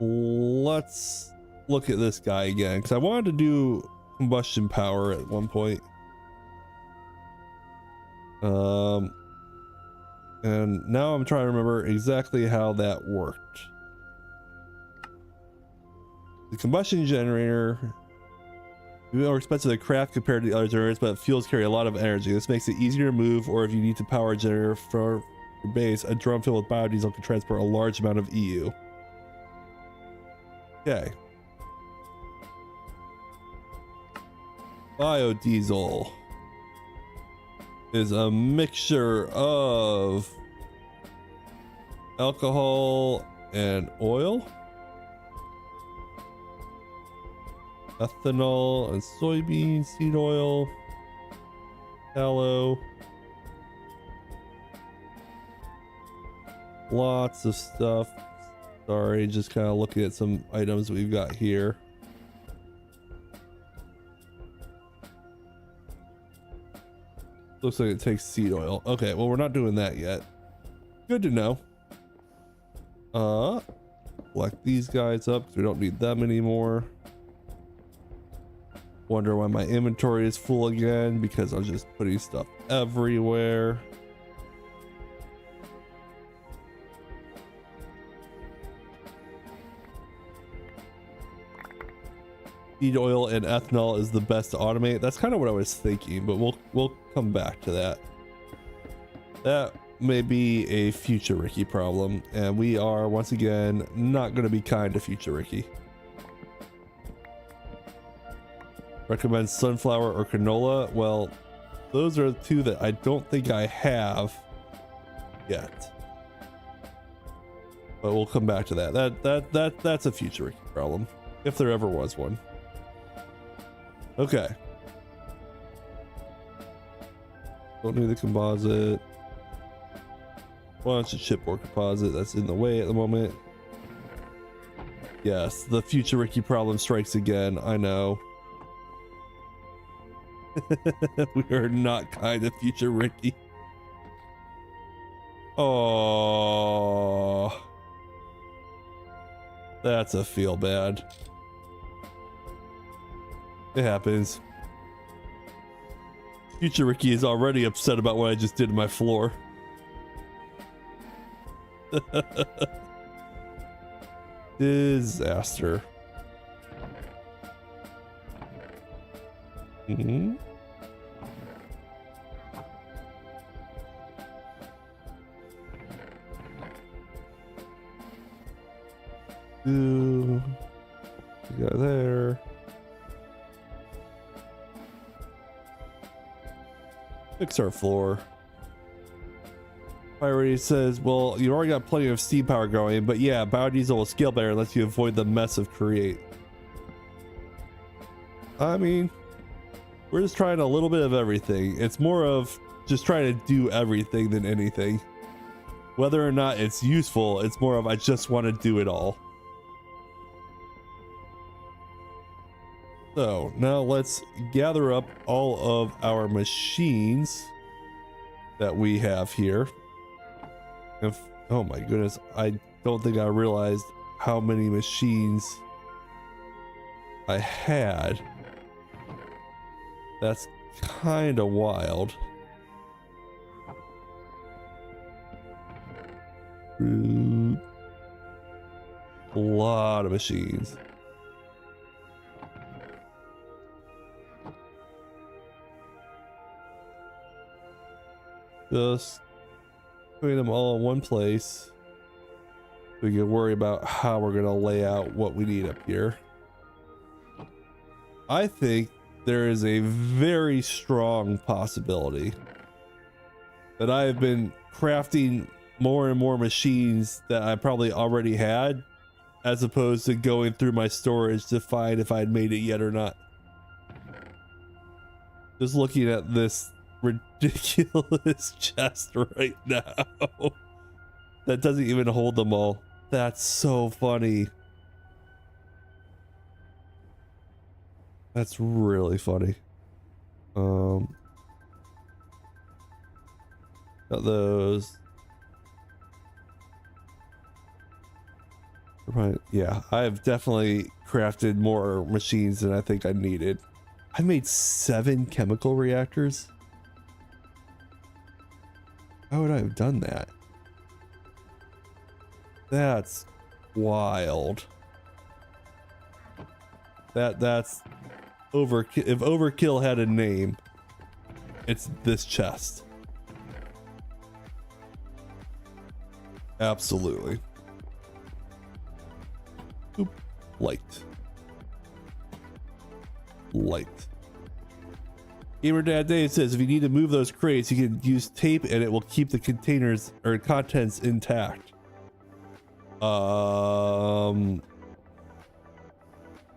Let's look at this guy again, because I wanted to do combustion power at one point. And now I'm trying to remember exactly how that worked. The combustion generator is more expensive to craft compared to the other generators, but fuels carry a lot of energy. This makes it easier to move, or if you need to power a generator for your base, a drum filled with biodiesel can transport a large amount of EU. Okay. Biodiesel is a mixture of alcohol and oil, ethanol and soybean seed oil, tallow, lots of stuff. Sorry, just kind of looking at some items we've got here. Looks like it takes seed oil. Okay, well, we're not doing that yet. Good to know. Collect these guys up because we don't need them anymore. Wonder why my inventory is full again, because I was just putting stuff everywhere. Seed oil and ethanol is the best to automate. That's kind of what I was thinking, but we'll come back to that. That may be a future Ricky problem, and we are once again not going to be kind to future Ricky. Recommend sunflower or canola. Well, those are two that I don't think I have yet, but we'll come back to that. That's a future Ricky problem, if there ever was one. Okay. Don't need the composite. Bunch of chipboard composite that's in the way at the moment. Yes, the future Ricky problem strikes again. I know. We are not kind of future Ricky. Oh, that's a feel bad. It happens. Future Ricky is already upset about what I just did to my floor. Disaster. Mm-hmm. We got there. Fix our floor. Priority says, well, you already got plenty of steam power going, but yeah, biodiesel will scale better and lets you avoid the mess of create. I mean, we're just trying a little bit of everything. It's more of just trying to do everything than anything. Whether or not it's useful, it's more of I just want to do it all. So now let's gather up all of our machines that we have here. Oh my goodness, I don't think I realized how many machines I had. That's kind of wild. A lot of machines. Just putting them all in one place. We can worry about how we're going to lay out what we need up here. I think there is a very strong possibility that I have been crafting more and more machines that I probably already had, as opposed to going through my storage to find if I had made it yet or not. Just looking at this ridiculous chest right now that doesn't even hold them all. That's so funny. That's really funny. Got those. Right, yeah, I've definitely crafted more machines than I think I needed. I made 7 chemical reactors. How would I have done that? That's wild. That's overkill. If overkill had a name, it's this chest. Absolutely. Oop. Light. Gamer Dad Dave says if you need to move those crates, you can use tape and it will keep the containers or contents intact.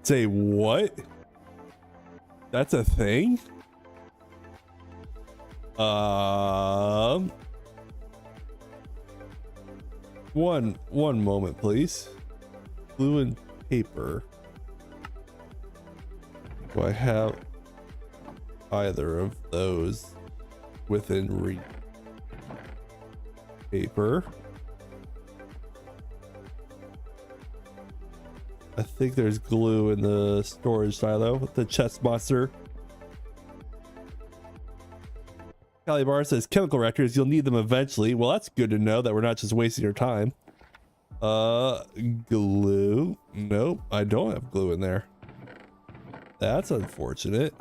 Say what? That's a thing? One moment, please. Glue and paper. Do I have either of those within reach? Paper. I think there's glue in the storage silo with the chest monster. Calibar says chemical reactors, you'll need them eventually. Well, that's good to know that we're not just wasting our time. Glue. Nope, I don't have glue in there. That's unfortunate.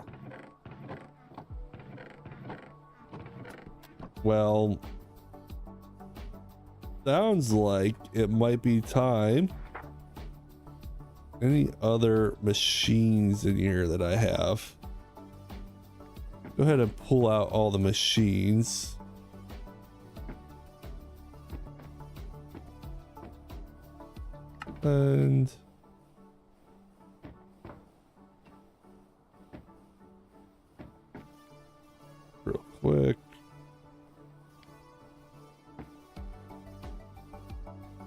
Well, sounds like it might be time. Any other machines in here that I have? Go ahead and pull out all the machines. And real quick.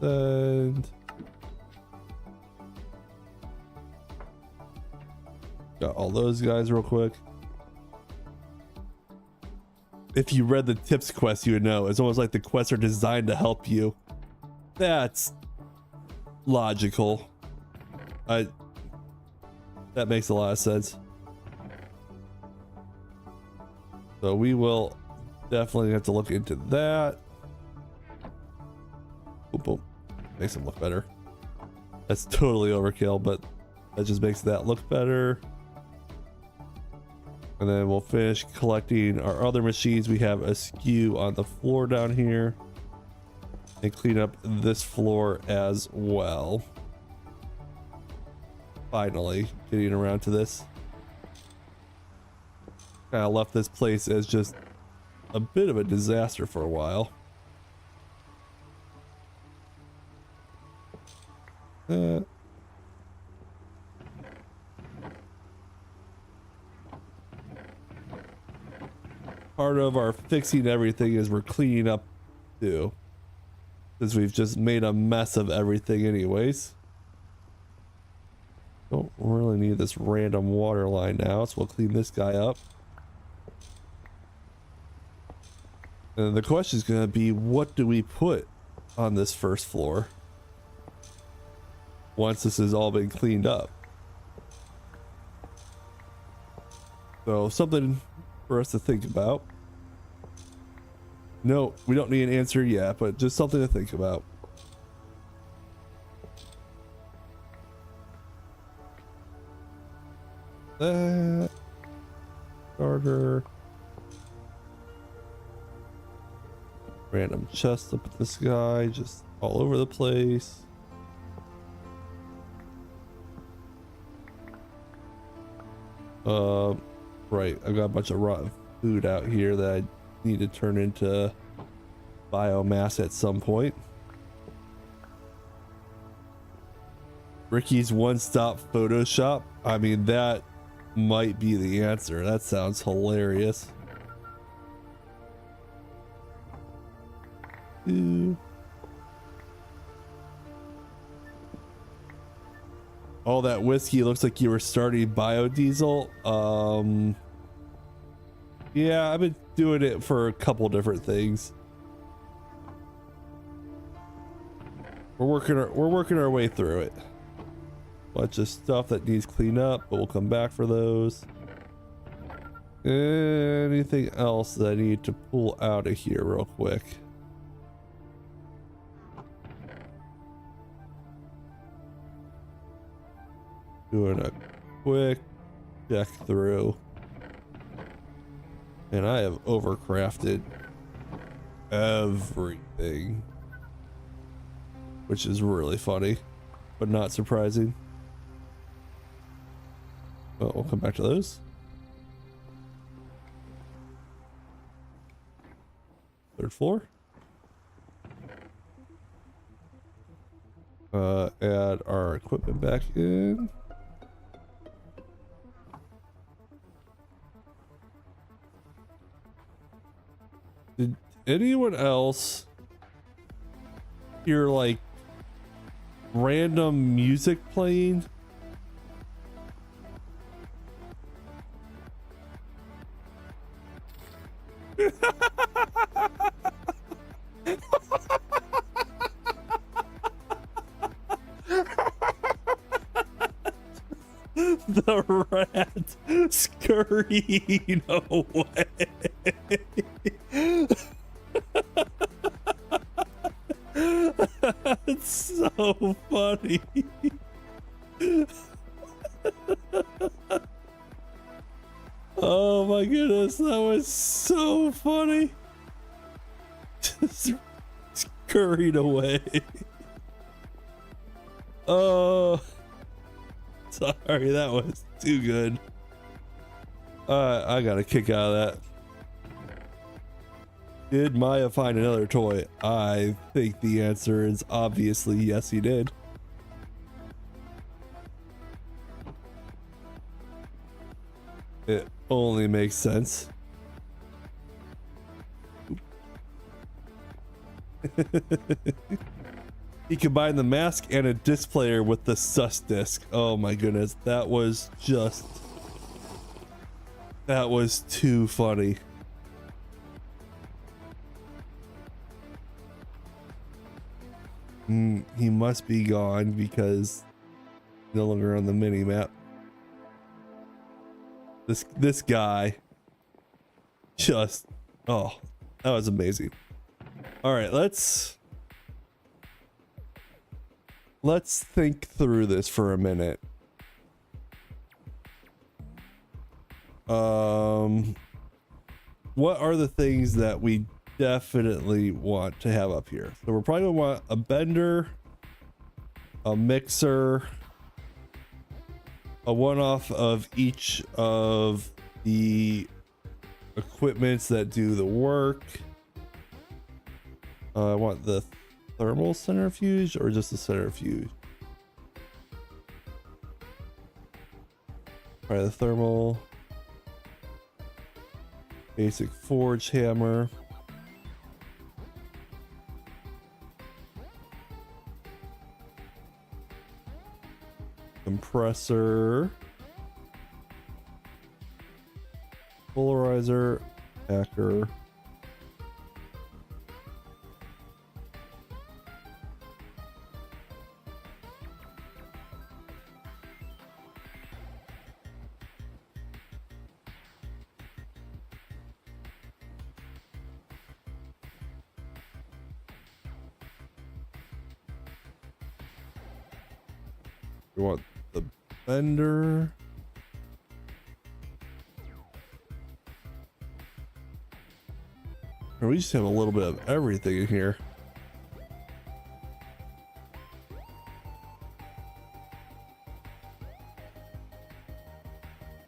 And got all those guys real quick. If you read the tips quest, you would know. It's almost like the quests are designed to help you. That's logical. That makes a lot of sense. So we will definitely have to look into that. Boom, boom. Makes them look better. That's totally overkill, but that just makes that look better. And then we'll finish collecting our other machines we have askew on the floor down here. And clean up this floor as well. Finally getting around to this. Kind of left this place as just a bit of a disaster for a while. Part of our fixing everything is we're cleaning up too, since we've just made a mess of everything anyways. Don't really need this random water line now, so we'll clean this guy up. And the question is going to be, what do we put on this first floor once this has all been cleaned up? So something for us to think about. No, we don't need an answer yet, but just something to think about. Starter. Random chests up at this guy, just all over the place. Right, I've got a bunch of rotten food out here that I need to turn into biomass at some point. Ricky's one-stop Photoshop. I mean, that might be the answer. That sounds hilarious. All that whiskey looks like you were starting biodiesel. Yeah, I've been doing it for a couple different things. We're working our way through it. Bunch of stuff that needs clean up, but we'll come back for those. Anything else that I need to pull out of here real quick? Doing a quick check through. And I have overcrafted everything, which is really funny, but not surprising. Oh, we'll come back to those. Third floor. Add our equipment back in. Did anyone else hear like random music playing? The rat scurrying away. That's so funny. Oh my goodness, that was so funny. Just scurried away. Oh, sorry, that was too good. I got a kick out of that. Did Maya find another toy? I think the answer is obviously yes, he did. It only makes sense. He combined the mask and a disc player with the sus disc. Oh my goodness, that was too funny. He must be gone because no longer on the mini map. This guy just, oh, that was amazing. All right, let's think through this for a minute. What are the things that we definitely want to have up here? So we're probably gonna want a bender, a mixer, a one-off of each of the equipments that do the work. I want the thermal centrifuge or just the centrifuge. Probably the thermal. Basic forge hammer. compressor, polarizer, packer. We want the bender. We just have a little bit of everything in here.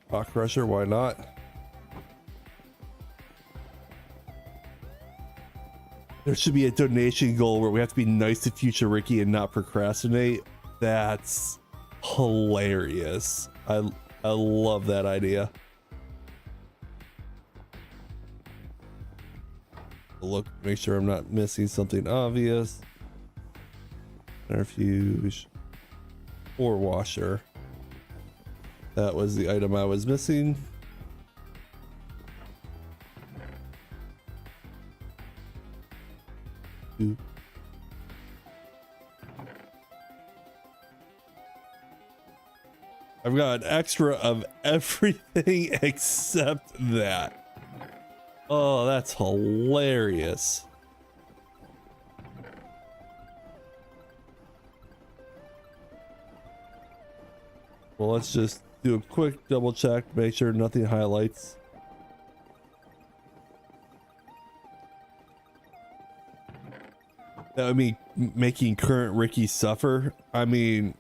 Rock crusher, why not? There should be a donation goal where we have to be nice to future Ricky and not procrastinate. That's hilarious. I love that idea. Look, make sure I'm not missing something obvious. Centrifuge or washer. That was the item I was missing. Ooh. I've got an extra of everything except that. Oh, that's hilarious. Well, let's just do a quick double check, make sure nothing highlights. That would mean making current Ricky suffer. I mean,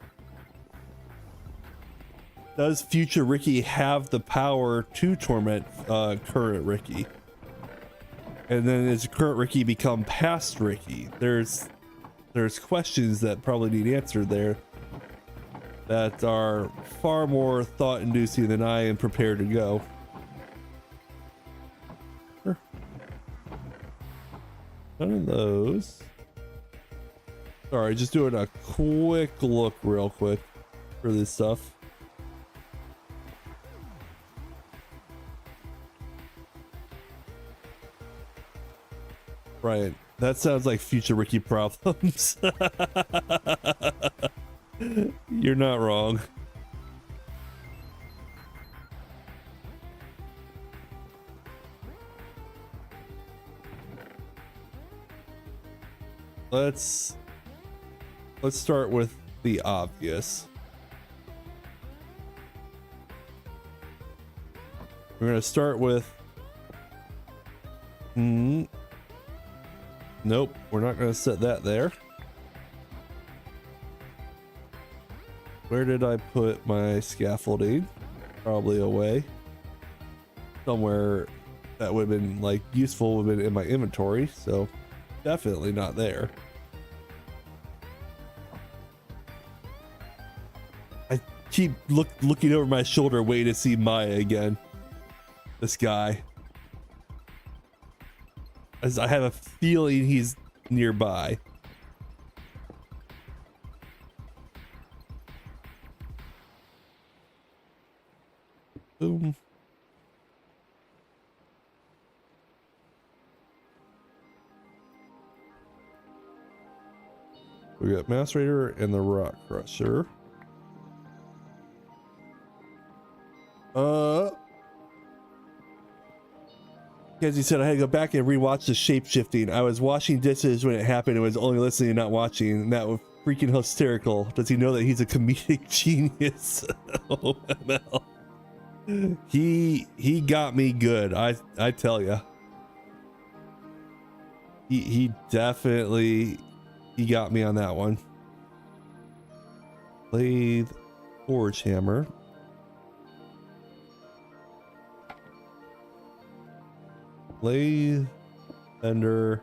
does future Ricky have the power to torment current Ricky? And then does current Ricky become past Ricky? There's questions that probably need answered there that are far more thought-inducing than I am prepared to go. Sure. None of those. Sorry, just doing a quick look real quick for this stuff. Right, that sounds like future Ricky problems. You're not wrong. Let's start with the obvious. We're gonna start with nope, we're not gonna set that there. Where did I put my scaffolding? Probably away. Somewhere that would have been like useful, would have been in my inventory, so definitely not there. I keep looking over my shoulder waiting to see Maya again. This guy. As I have a feeling he's nearby. Boom. We got Macerator and the Rock Crusher. As he said, I had to go back and rewatch the shape shifting. I was washing dishes when it happened and was only listening and not watching. And that was freaking hysterical. Does he know that he's a comedic genius? OML. He got me good. I tell ya. He definitely got me on that one. Lathe, forge hammer. Lathe, bender,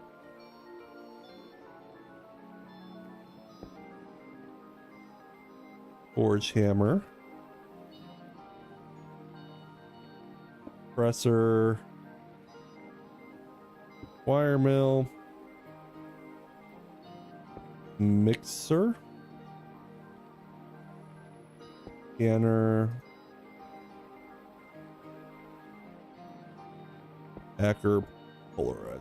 forge hammer, presser, wire mill, mixer, Scanner. Hacker polarizer.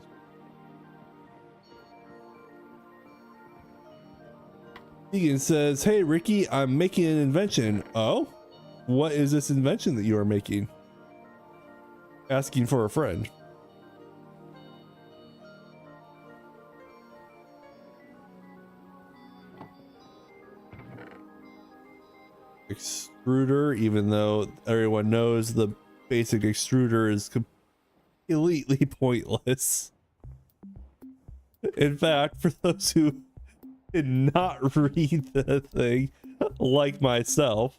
Egan says, hey Ricky, I'm making an invention. Oh? What is this invention that you are making? Asking for a friend. Extruder, even though everyone knows the basic extruder is completely pointless. In fact, for those who did not read the thing, like myself,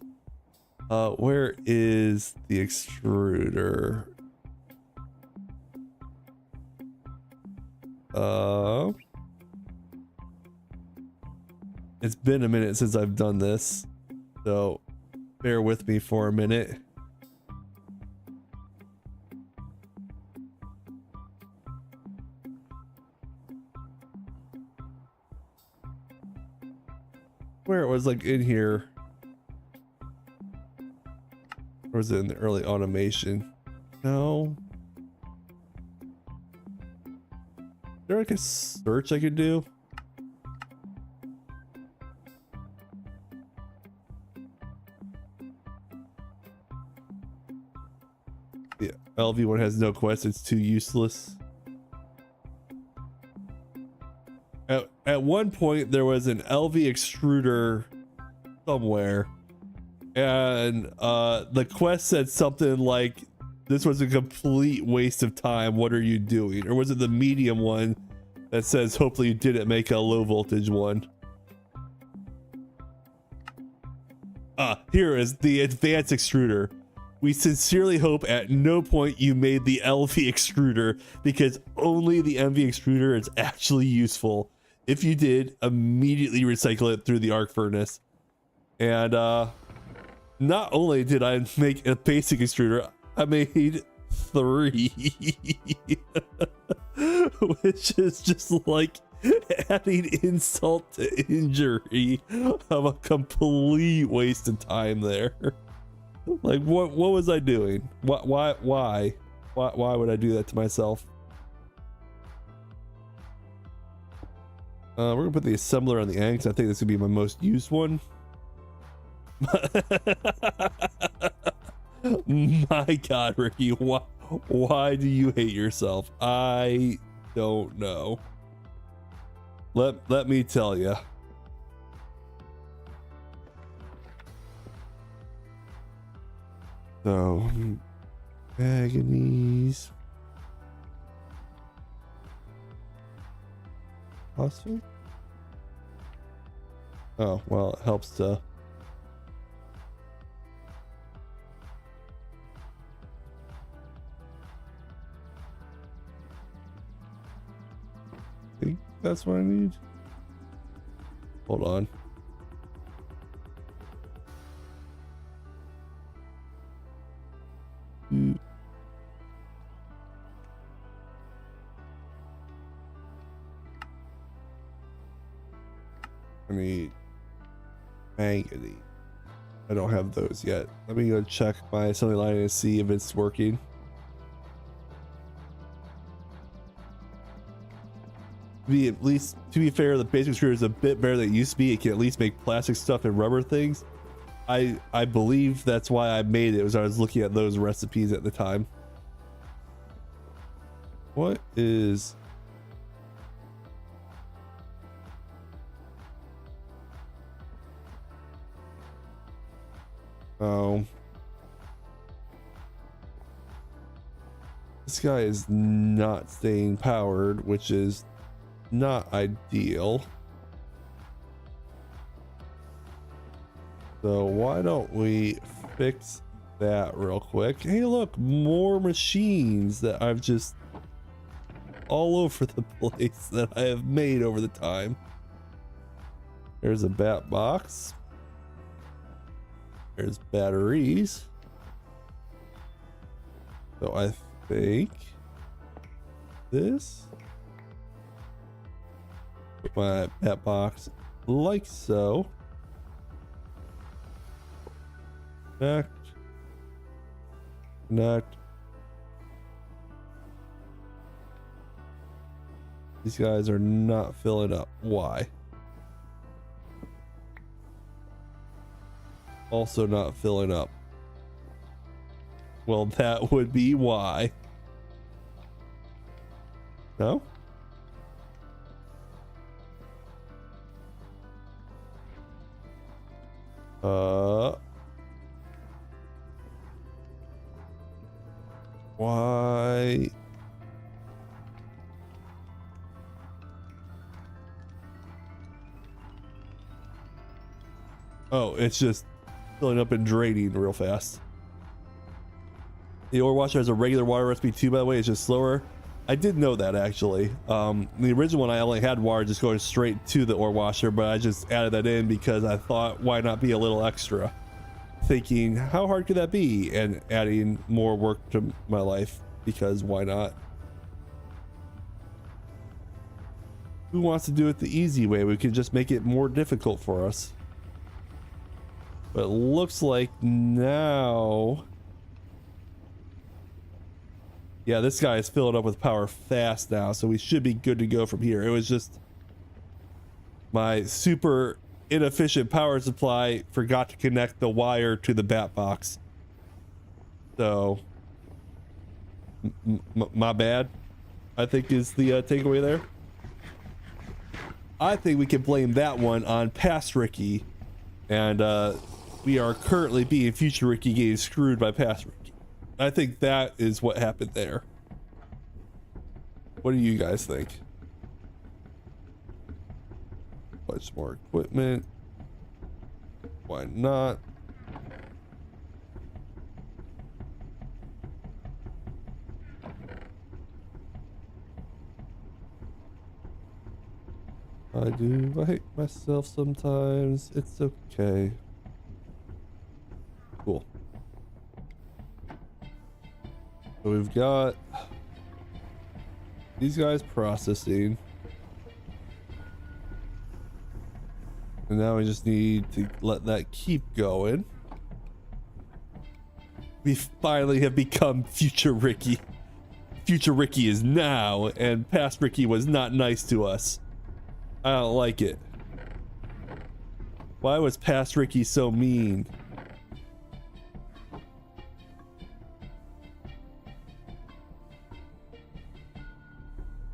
where is the extruder? It's been a minute since I've done this, so bear with me for a minute. Where it was like in here, or was it in the early automation? No. Is there like a search I could do? Yeah, LV1 has no quest, it's too useless. At one point there was an LV extruder somewhere, and the quest said something like, this was a complete waste of time, what are you doing? Or was it the medium one that says hopefully you didn't make a low voltage one? Here is the advanced extruder. We sincerely hope at no point you made the LV extruder, because only the MV extruder is actually useful. If you did, immediately recycle it through the arc furnace. And not only did I make a basic extruder, I made 3, which is just like adding insult to injury of a complete waste of time there. Like, what was I doing? Why would I do that to myself? We're gonna put the assembler on the end, because I think this would be my most used one. My God, Ricky, why do you hate yourself? I don't know. Let me tell you. So, manganese. Phosphate? Oh, well, it helps to... I think that's what I need. Hold on. I need manganese. I don't have those yet. Let me go check my assembly line and see if it's working. To be fair, the basic screw is a bit better than it used to be. It can at least make plastic stuff and rubber things. I believe that's why I made it, was I was looking at those recipes at the time. What is... Oh. This guy is not staying powered, which is not ideal. So why don't we fix that real quick? Hey, look, more machines that I've just all over the place that I have made over the time. There's a bat box. There's batteries. So I think this, put my bat box like so. Connect. Connect. These guys are not filling up. Why? Also not filling up. Well, that would be why. No? Why? Oh, it's just filling up and draining real fast. The ore washer has a regular water recipe too, by the way. It's just slower. I did know that, actually. The original one, I only had water just going straight to the ore washer, but I just added that in because I thought, why not be a little extra? Thinking, how hard could that be? And adding more work to my life, because why not? Who wants to do it the easy way? We could just make it more difficult for us. But it looks like now... Yeah, this guy is filled up with power fast now, so we should be good to go from here. It was just my super inefficient power supply forgot to connect the wire to the bat box. So, my bad, I think is the takeaway there. I think we can blame that one on past Ricky, and we are currently being future Ricky getting screwed by past Ricky. I think that is what happened there. What do you guys think? Bunch more equipment. Why not? I hate myself sometimes. It's okay. Cool. So we've got these guys processing, and now we just need to let that keep going. We finally have become future Ricky. Future Ricky is now, and past Ricky was not nice to us. I don't like it. Why was past Ricky so mean?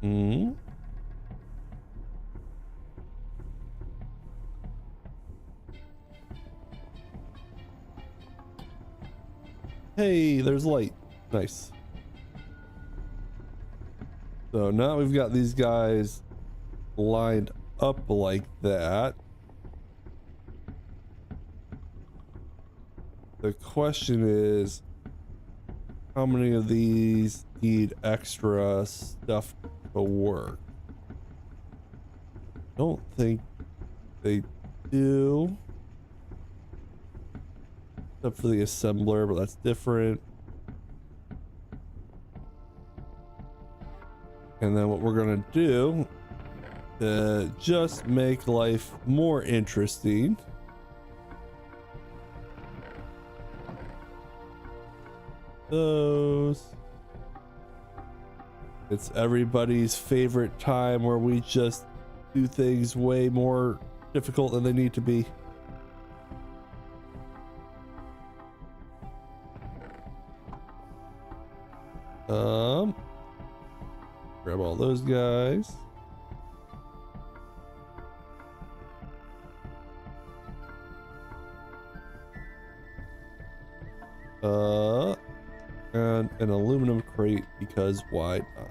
Hmm? Hey, there's light. Nice. So now we've got these guys lined up like that. The question is, how many of these need extra stuff to work? Don't think they do. Except for the assembler, but that's different. And then what we're gonna do to just make life more interesting, it's everybody's favorite time where we just do things way more difficult than they need to be. Grab all those guys. And an aluminum crate, because why not?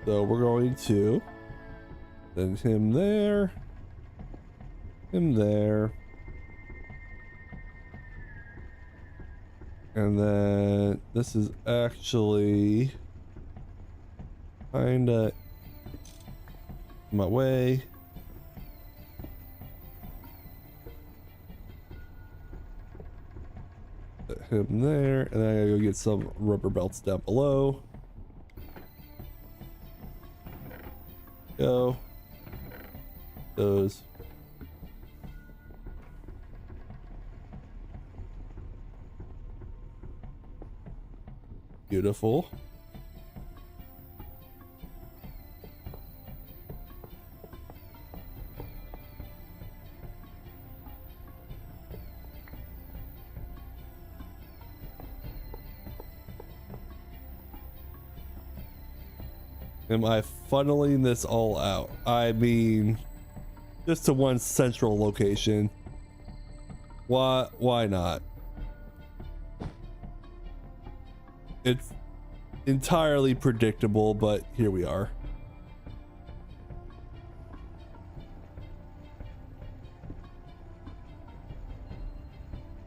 So we're going to send him there, him there, and then this is actually kinda in my way. Put him there, and then I gotta go get some rubber belts down below. Go. Those. Beautiful. Am I funneling this all out? I mean, just to one central location. Why not? It's entirely predictable, but here we are.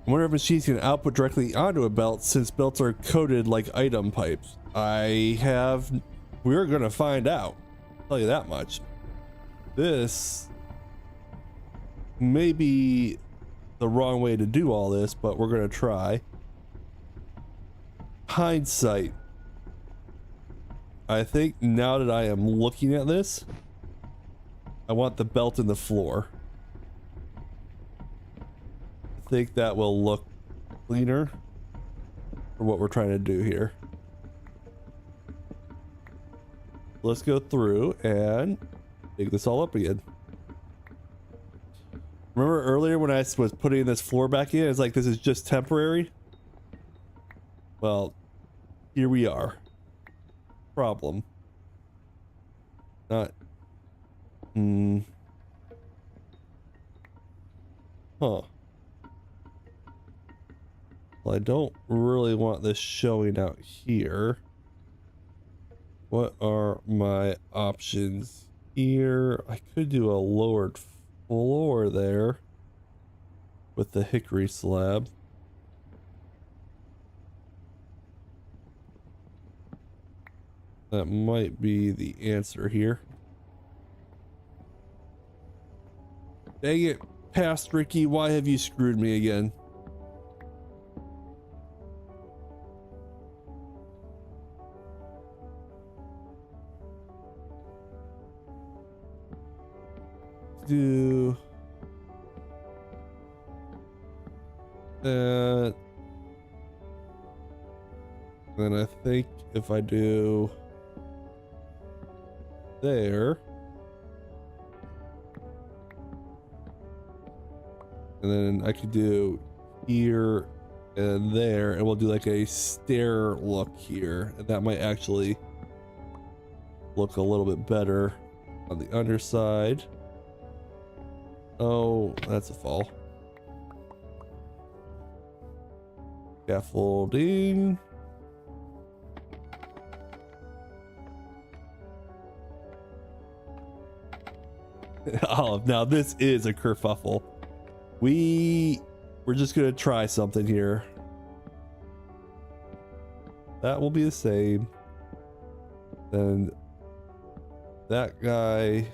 I wonder if machines can output directly onto a belt since belts are coated like item pipes. We're gonna find out. I'll tell you that much. This may be the wrong way to do all this, but we're gonna try. Hindsight. I think now that I am looking at this, I want the belt in the floor. I think that will look cleaner for what we're trying to do here. Let's go through and dig this all up again. Remember earlier when I was putting this floor back in, it's like this is just temporary? Well, here we are. Problem. Not. Huh. Well, I don't really want this showing out here. What are my options here? I could do a lowered floor there with the hickory slab. That might be the answer here. Dang it, past Ricky, why have you screwed me again? Do that. Then I think if I do there, and then I could do here and there, and we'll do like a stair look here, and that might actually look a little bit better on the underside. Oh, that's a fall. Scaffolding. Oh, now this is a kerfuffle. We're just gonna try something here. That will be the same. Then that guy.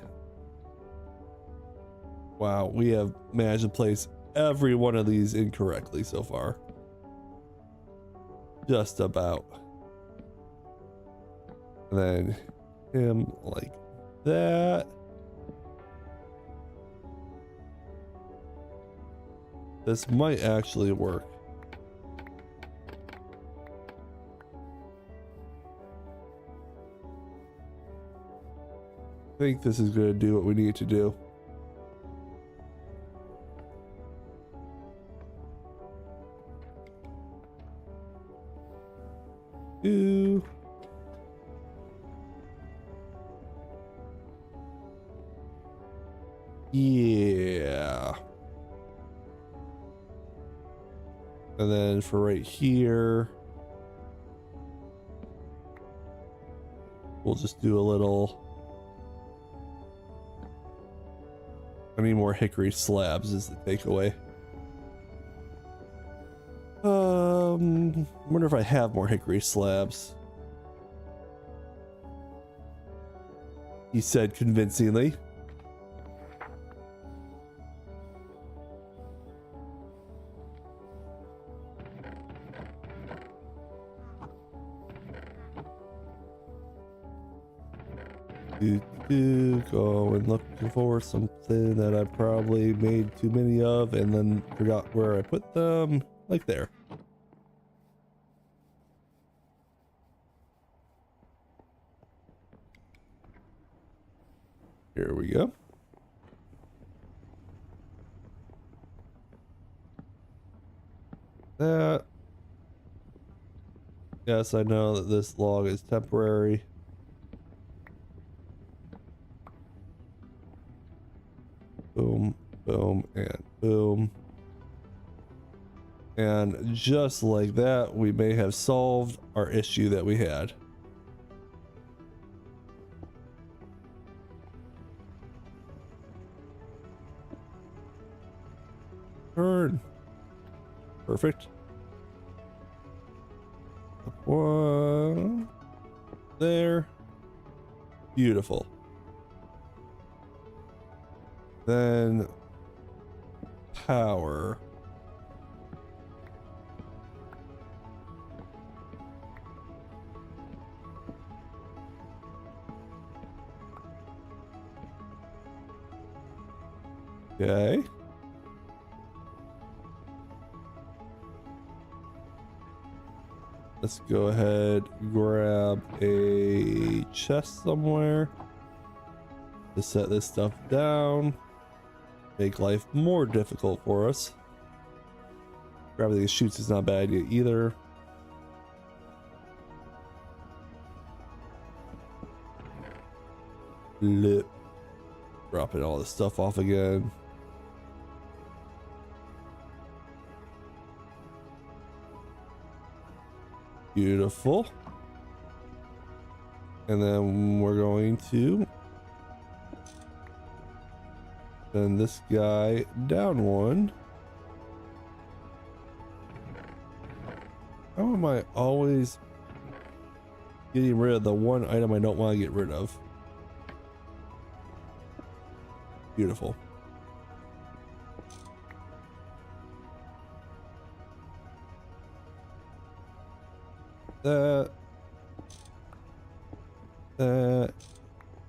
Wow, we have managed to place every one of these incorrectly so far. Just about. And then him like that. This might actually work. I think this is going to do what we need to do. Yeah. And then for right here, we'll just do a little. I need more hickory slabs is the takeaway. I wonder if I have more hickory slabs. He said convincingly. Going looking for something that I probably made too many of and then forgot where I put them, like there. Here we go. That. Yes, I know that this log is temporary. Boom, boom, and boom. And just like that, we may have solved our issue that we had. Turn. Perfect. One. There. Beautiful. Then power. Okay. Let's go ahead, grab a chest somewhere to set this stuff down. Make life more difficult for us. Grabbing these chutes is not a bad idea either. Lip. Dropping all this stuff off again. Beautiful. And then we're going to send this guy down one. How am I always getting rid of the one item I don't want to get rid of? Beautiful. That.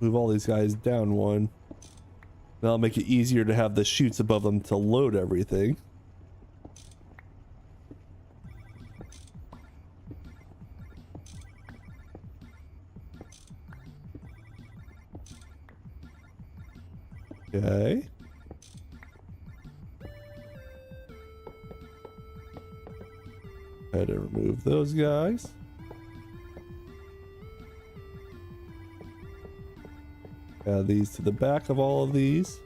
Move all these guys down one. That'll make it easier to have the chutes above them to load everything. Okay. Had to remove those guys. Add these to the back of all of these.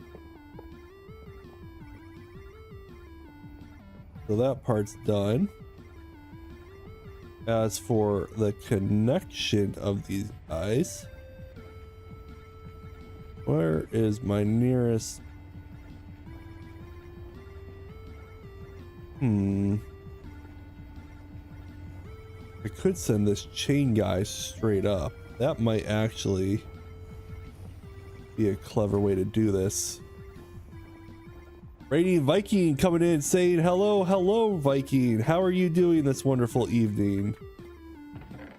So that part's done. As for the connection of these guys, where is my nearest? I could send this chain guy straight up. That might actually be a clever way to do this. Radiant Viking coming in saying hello Viking, how are you doing this wonderful evening?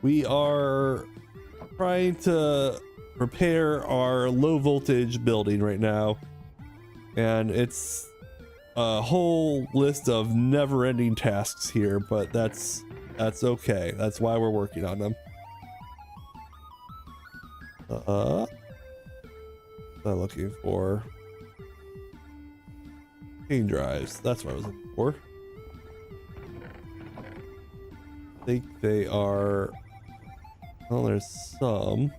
We are trying to repair our low voltage building right now, and it's a whole list of never-ending tasks here, but that's okay. That's why we're working on them. I'm looking for chain drives. That's what I was looking for. I think they are. Well, there's some.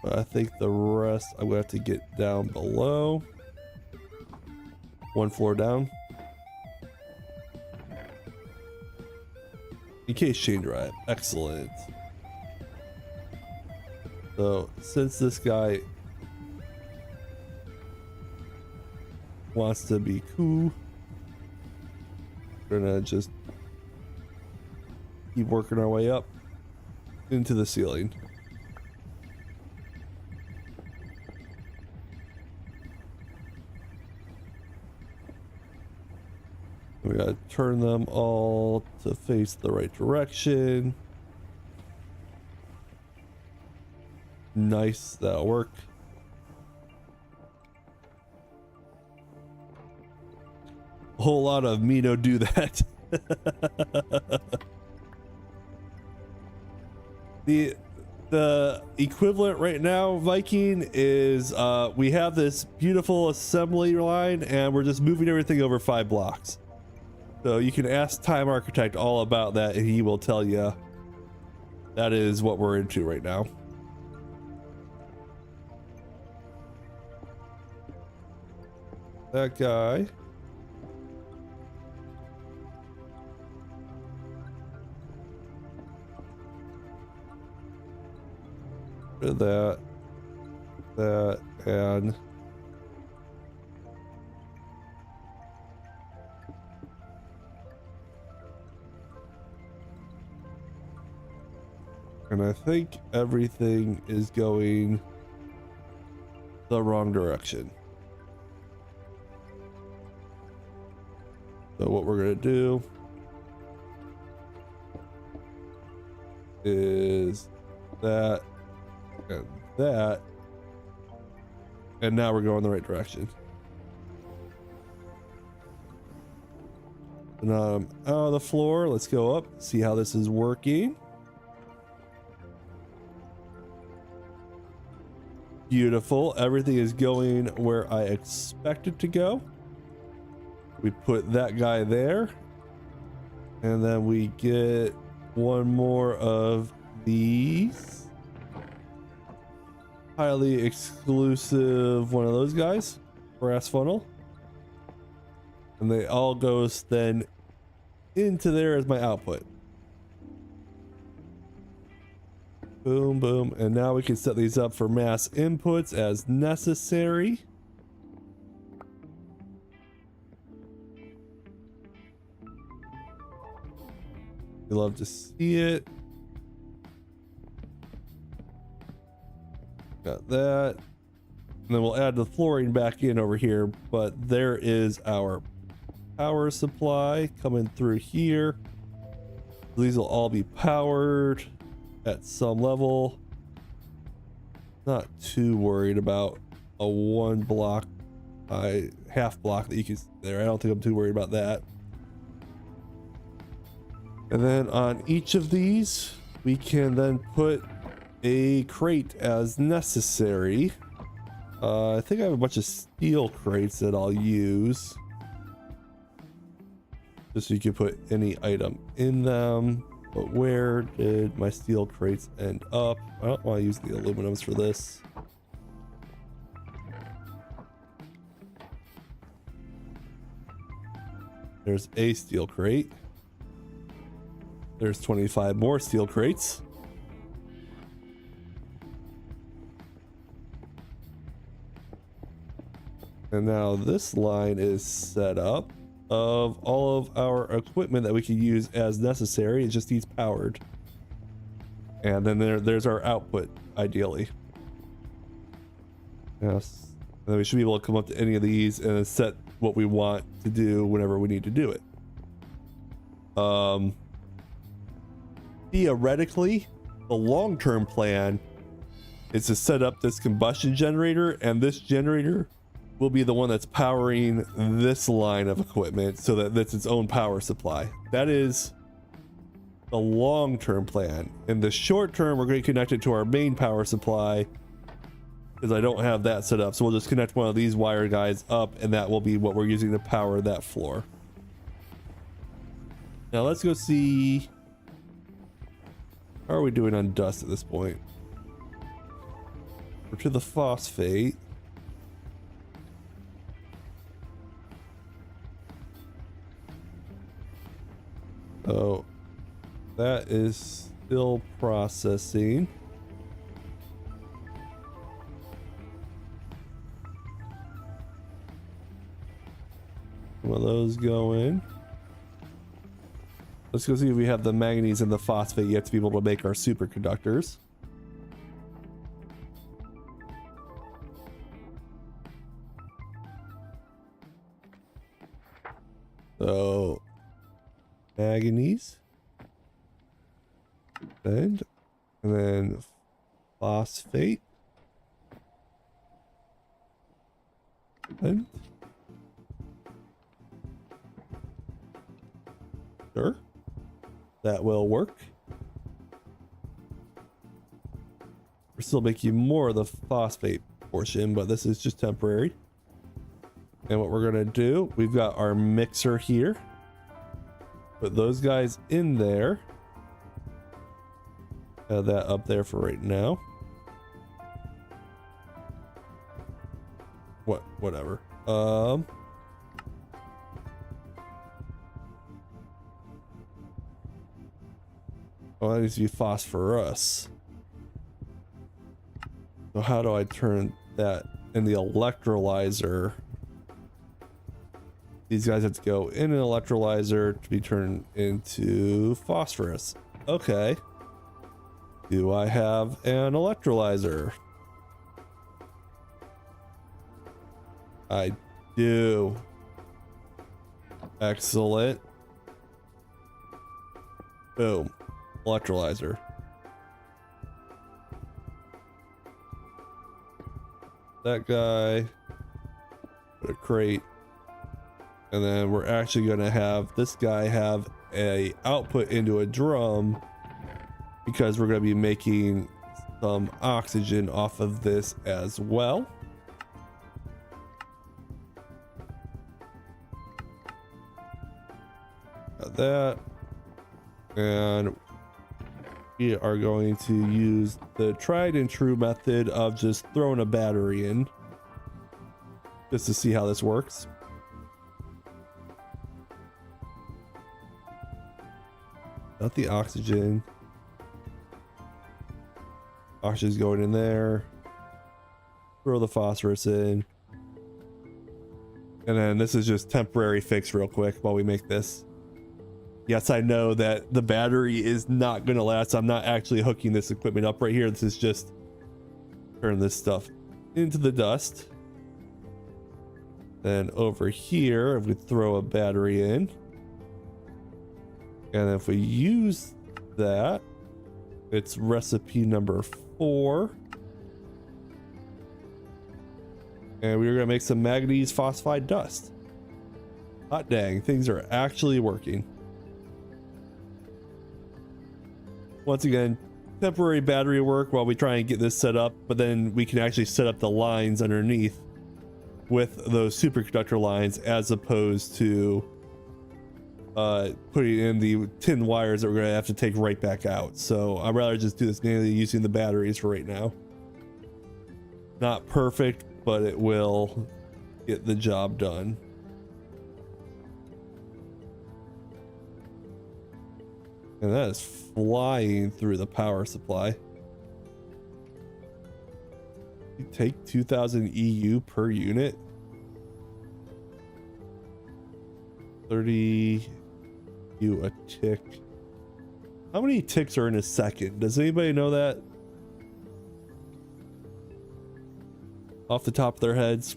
But I think the rest I'm gonna have to get down below. One floor down. In case chain drive. Excellent. So since this guy wants to be cool, we're gonna just keep working our way up into the ceiling. We gotta turn them all to face the right direction. Nice, that'll work. A whole lot of me don't do that. The The equivalent right now, Viking, is we have this beautiful assembly line and we're just moving everything over 5 blocks. So you can ask Time Architect all about that and he will tell you that is what we're into right now. That guy. That and I think everything is going the wrong direction. So what we're gonna do is that and that, and now we're going the right direction. And out of the floor, let's go up, see how this is working. Beautiful, everything is going where I expect it to go. We put that guy there, and then we get one more of these. Highly exclusive one of those guys, brass funnel, and they all goes then into there as my output. Boom, boom, and now we can set these up for mass inputs as necessary. You love to see it. Got that, and then we'll add the flooring back in over here, but there is our power supply coming through here. These will all be powered at some level. Not too worried about a 1 block half block that you can see there. I don't think I'm too worried about that. And then on each of these we can then put a crate as necessary. I think I have a bunch of steel crates that I'll use, just so you can put any item in them. But where did my steel crates end up? I don't want to use the aluminums for this. There's a steel crate. There's 25 more steel crates. And now this line is set up of all of our equipment that we can use as necessary. It just needs powered. And then there's our output, ideally. Yes. And then we should be able to come up to any of these and set what we want to do whenever we need to do it. Theoretically, the long-term plan is to set up this combustion generator, and this generator will be the one that's powering this line of equipment, so that that's its own power supply. That is the long-term plan. In the short term, we're going to connect it to our main power supply, because I don't have that set up. So we'll just connect one of these wire guys up, and that will be what we're using to power that floor. Now let's go see, how are we doing on dust at this point? We're to the phosphate. Oh, that is still processing. Some of those go in. Let's go see if we have the manganese and the phosphate yet to be able to make our superconductors. So manganese and then phosphate and sure, that will work. We're still making more of the phosphate portion, but this is just temporary. And what we're gonna do, we've got our mixer here. Put those guys in there. Have that up there for right now. Whatever. Oh, that needs to be phosphorus. So how do I turn that in the electrolyzer? These guys have to go in an electrolyzer to be turned into phosphorus. Okay. Do I have an electrolyzer? I do. Excellent. Boom. Electrolyzer. That guy. Put a crate. And then we're actually going to have this guy have a output into a drum, because we're going to be making some oxygen off of this as well. Got that. And we are going to use the tried and true method of just throwing a battery in, just to see how this works. Not the oxygen. Oxygen's going in there. Throw the phosphorus in. And then this is just temporary fix real quick while we make this. Yes, I know that the battery is not going to last. I'm not actually hooking this equipment up right here. This is just turn this stuff into the dust. Then over here, if we throw a battery in, and if we use that, it's recipe number 4. And we're gonna make some manganese phosphide dust. Hot dang, things are actually working. Once again, temporary battery work while we try and get this set up, but then we can actually set up the lines underneath with those superconductor lines, as opposed to putting in the tin wires that we're gonna have to take right back out. So I'd rather just do this manually using the batteries for right now. Not perfect, but it will get the job done. And that is flying through the power supply. You take 2000 EU per unit. 30 EU a tick. How many ticks are in a second? Does anybody know that? Off the top of their heads.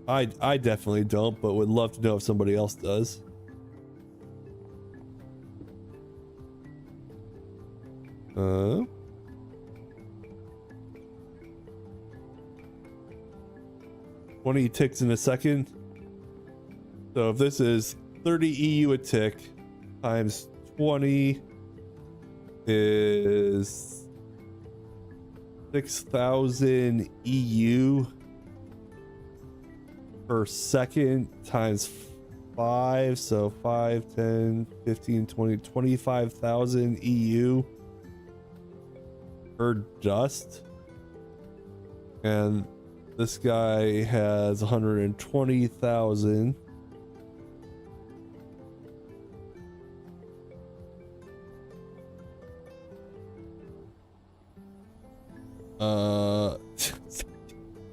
I definitely don't, but would love to know if somebody else does. Uh, 20 ticks in a second. So if this is 30 EU a tick times 20 is 6,000 EU per second times 5, so 5, 10, 15, 20, 25,000 EU per dust. And this guy has 120,000.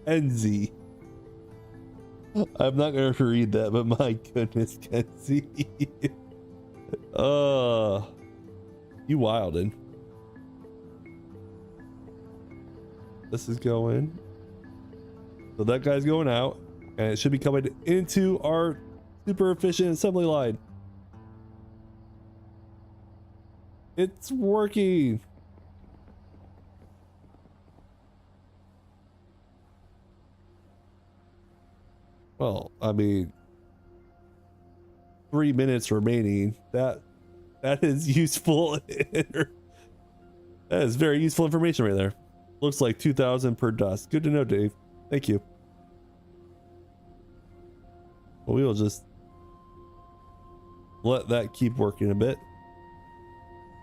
Kenzie. I'm not gonna read that, but my goodness, Kenzie. You wildin'. This is going. So that guy's going out, and it should be coming into our super efficient assembly line. It's working. Well, I mean, 3 minutes remaining. That That is useful. That is very useful information right there. Looks like 2,000 per dust. Good to know, Dave. Thank you. Well, we will just let that keep working a bit.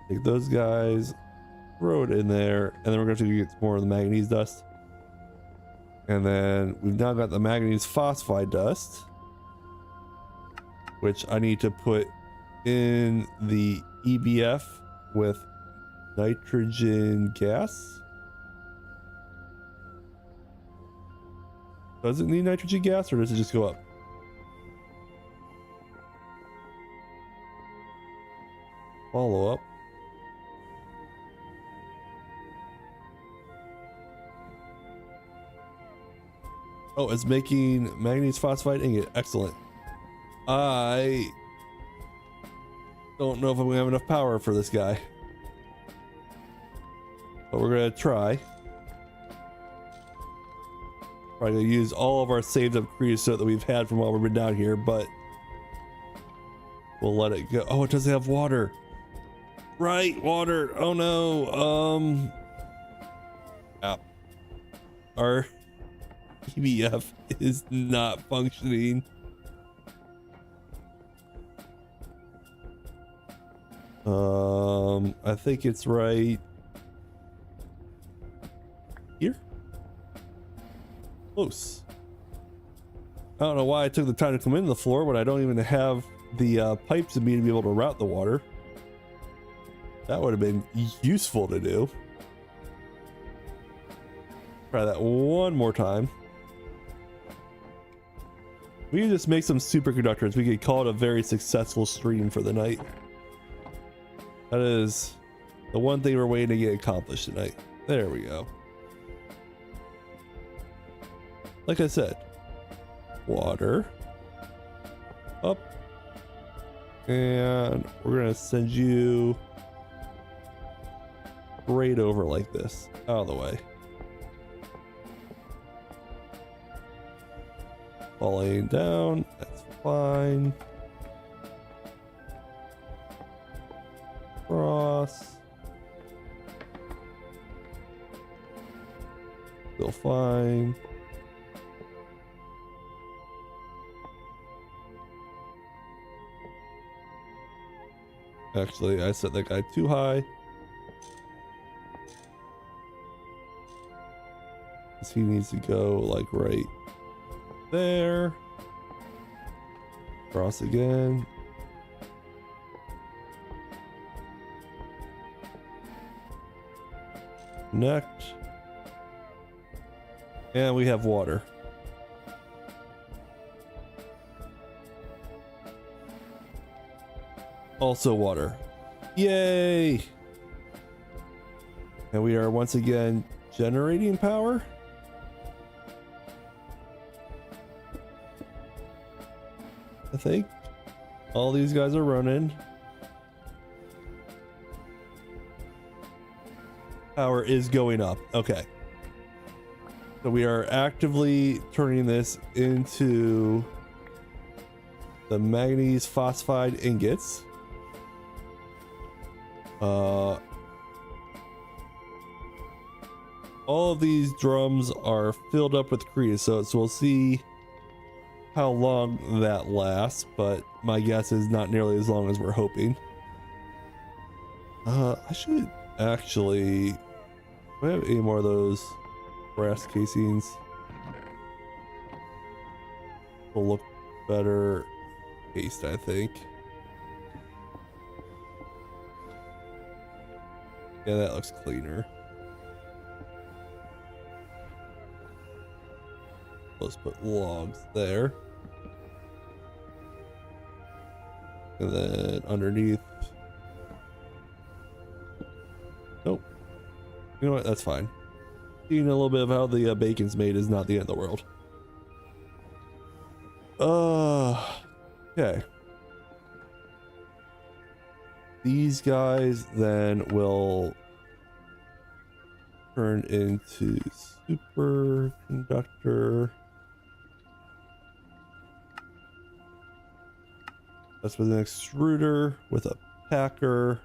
Take those guys, throw it in there, and then we're going to get some more of the manganese dust. And then we've now got the manganese phosphide dust, which I need to put in the EBF with nitrogen gas. Does it need nitrogen gas, or does it just go up? Follow up. Oh, it's making manganese phosphide ingot. Excellent. I don't know if I'm gonna have enough power for this guy, but we're gonna try. Probably gonna use all of our saved up creosote that we've had from while we've been down here, but we'll let it go. Oh, it doesn't have water. Right, water. Oh no. Our EBF is not functioning. I think it's right here. Close. I don't know why I took the time to come in the floor when I don't even have the pipes in me to be able to route the water. That would have been useful to do. Try that one more time. We can just make some superconductors. We could call it a very successful stream for the night. That is the one thing we're waiting to get accomplished tonight. There we go. Like I said, water up, and we're gonna send you right over like this, out of the way. Falling down, that's fine. Cross. Still fine. Actually, I set that guy too high. He needs to go like right there. Cross again. Connect. And we have water. Also water. Yay! And we are once again generating power. I think all these guys are running. Power is going up. Okay. So we are actively turning this into the manganese phosphide ingots. All of these drums are filled up with creosote, so we'll see how long that lasts, but my guess is not nearly as long as we're hoping. I should actually, do I have any more of those brass casings? Will look better cased, I think. Yeah, that looks cleaner. Let's put logs there. And then underneath. Nope. You know what? That's fine. Seeing a little bit of how the bacon's made is not the end of the world. Okay. These guys then will turn into superconductor. That's with an extruder with a packer.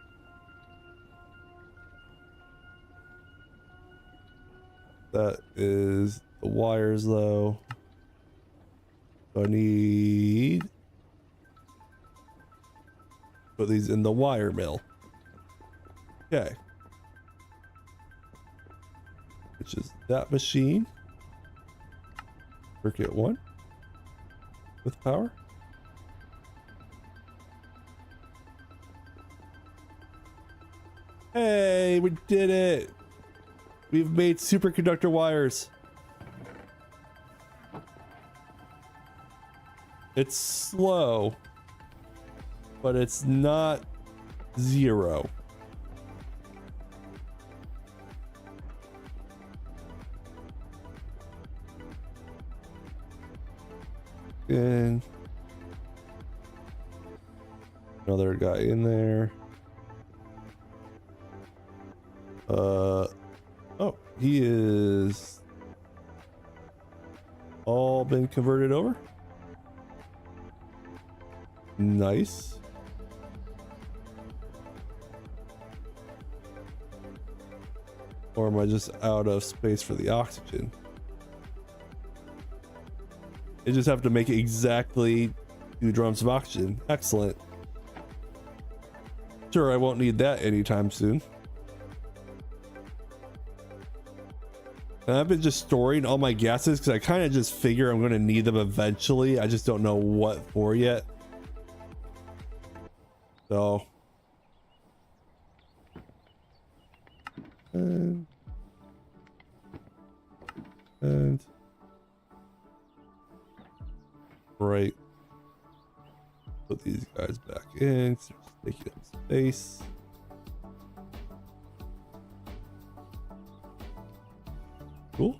That is the wires though. So I need put these in the wire mill. Okay. Which is that machine. Circuit 1 with power. Hey, we did it. We've made superconductor wires. It's slow, but it's not zero. And another guy in there. Oh, he is all been converted over. Nice. Or am I just out of space for the oxygen? I just have to make exactly 2 drums of oxygen. Excellent. Sure, I won't need that anytime soon. And I've been just storing all my gases because I kind of just figure I'm going to need them eventually. I just don't know what for yet. So. And right. Put these guys back in. So just taking up space. Cool.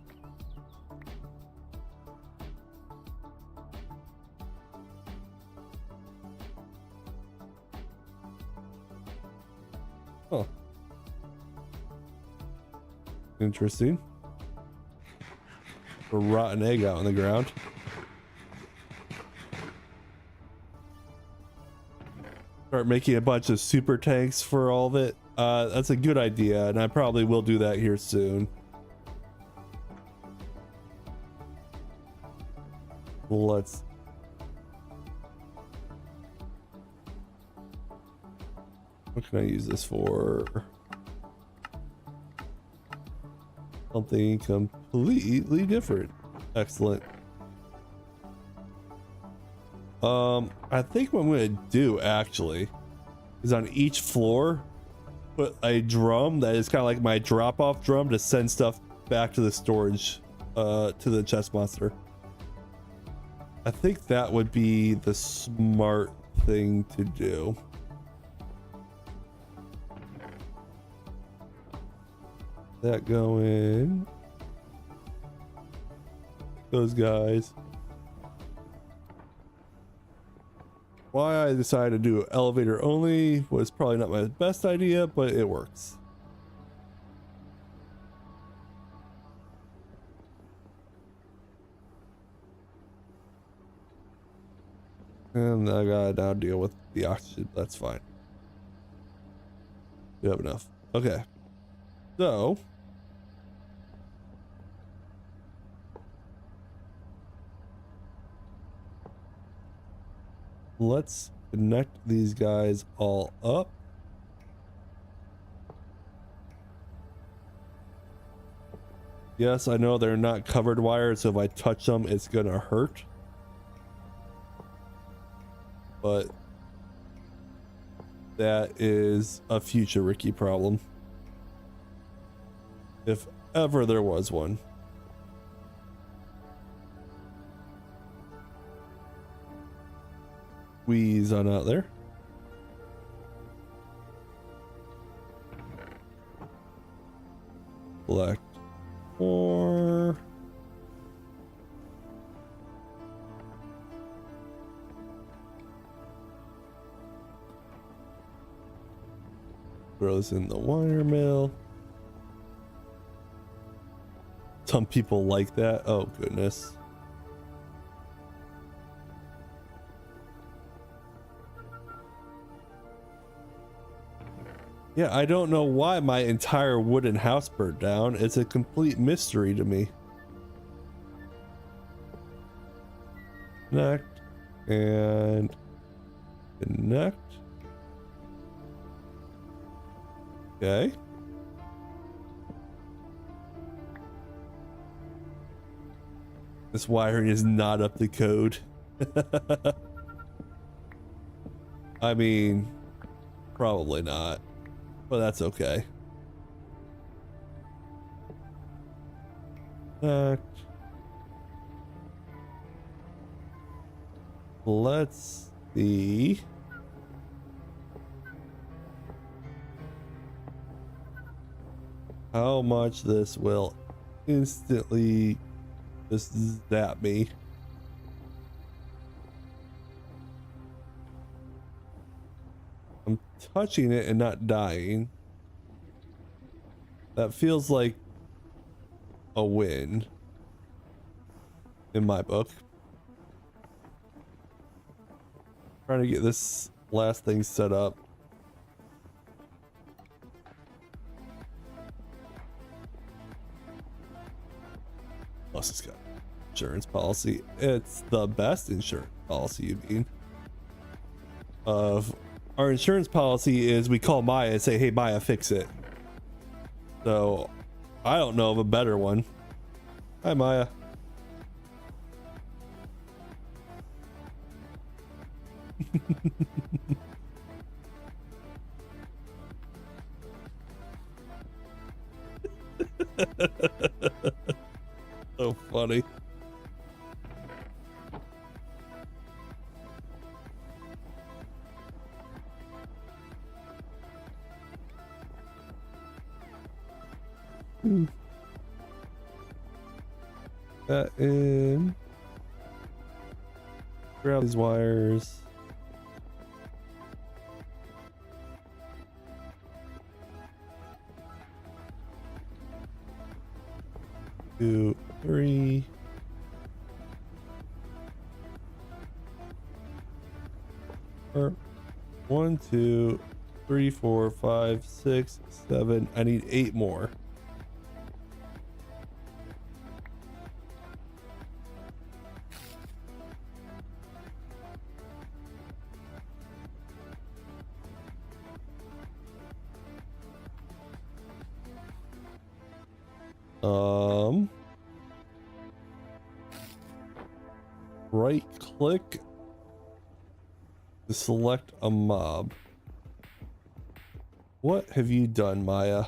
Huh. Interesting. A rotten egg out on the ground. Start making a bunch of super tanks for all of it. That's a good idea, and I probably will do that here soon. Let's what can I use this for? Something completely different. Excellent. I think what I'm gonna do actually is on each floor put a drum that is kind of like my drop-off drum to send stuff back to the storage to the chest monster. I think that would be the smart thing to do. That going. Those guys. Why I decided to do elevator only was probably not my best idea, but it works. And I gotta now deal with the oxygen. That's fine. You have enough. Okay. So. Let's connect these guys all up. Yes, I know they're not covered wires, so if I touch them, it's gonna hurt. But that is a future Ricky problem. If ever there was one. Squeeze on out there. Select 4. Throw this in the wire mill. Some people like that. Oh goodness. Yeah, I don't know why my entire wooden house burnt down. It's a complete mystery to me. Connect and connect. Okay. This wiring is not up to code. I mean, probably not, but that's okay. Let's see. How much this will instantly just zap me. I'm touching it and not dying. That feels like a win in my book. Trying to get this last thing set up. Plus it's got insurance policy. It's the best insurance policy, you mean? Our insurance policy is we call Maya and say, hey Maya, fix it. So I don't know of a better one. Hi Maya. So funny. That in. Grab these wires. 2, 3. Or 1, 2, 3, 4, 5, 6, 7. I need 8 more. Right click to select a mob. What have you done, Maya?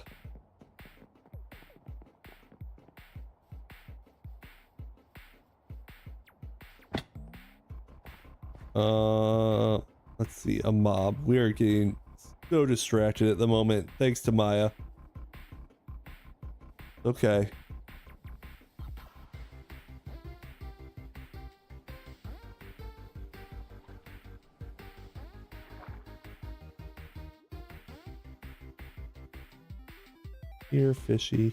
Let's see, a mob. We are getting so distracted at the moment, thanks to Maya. Okay. Here, fishy.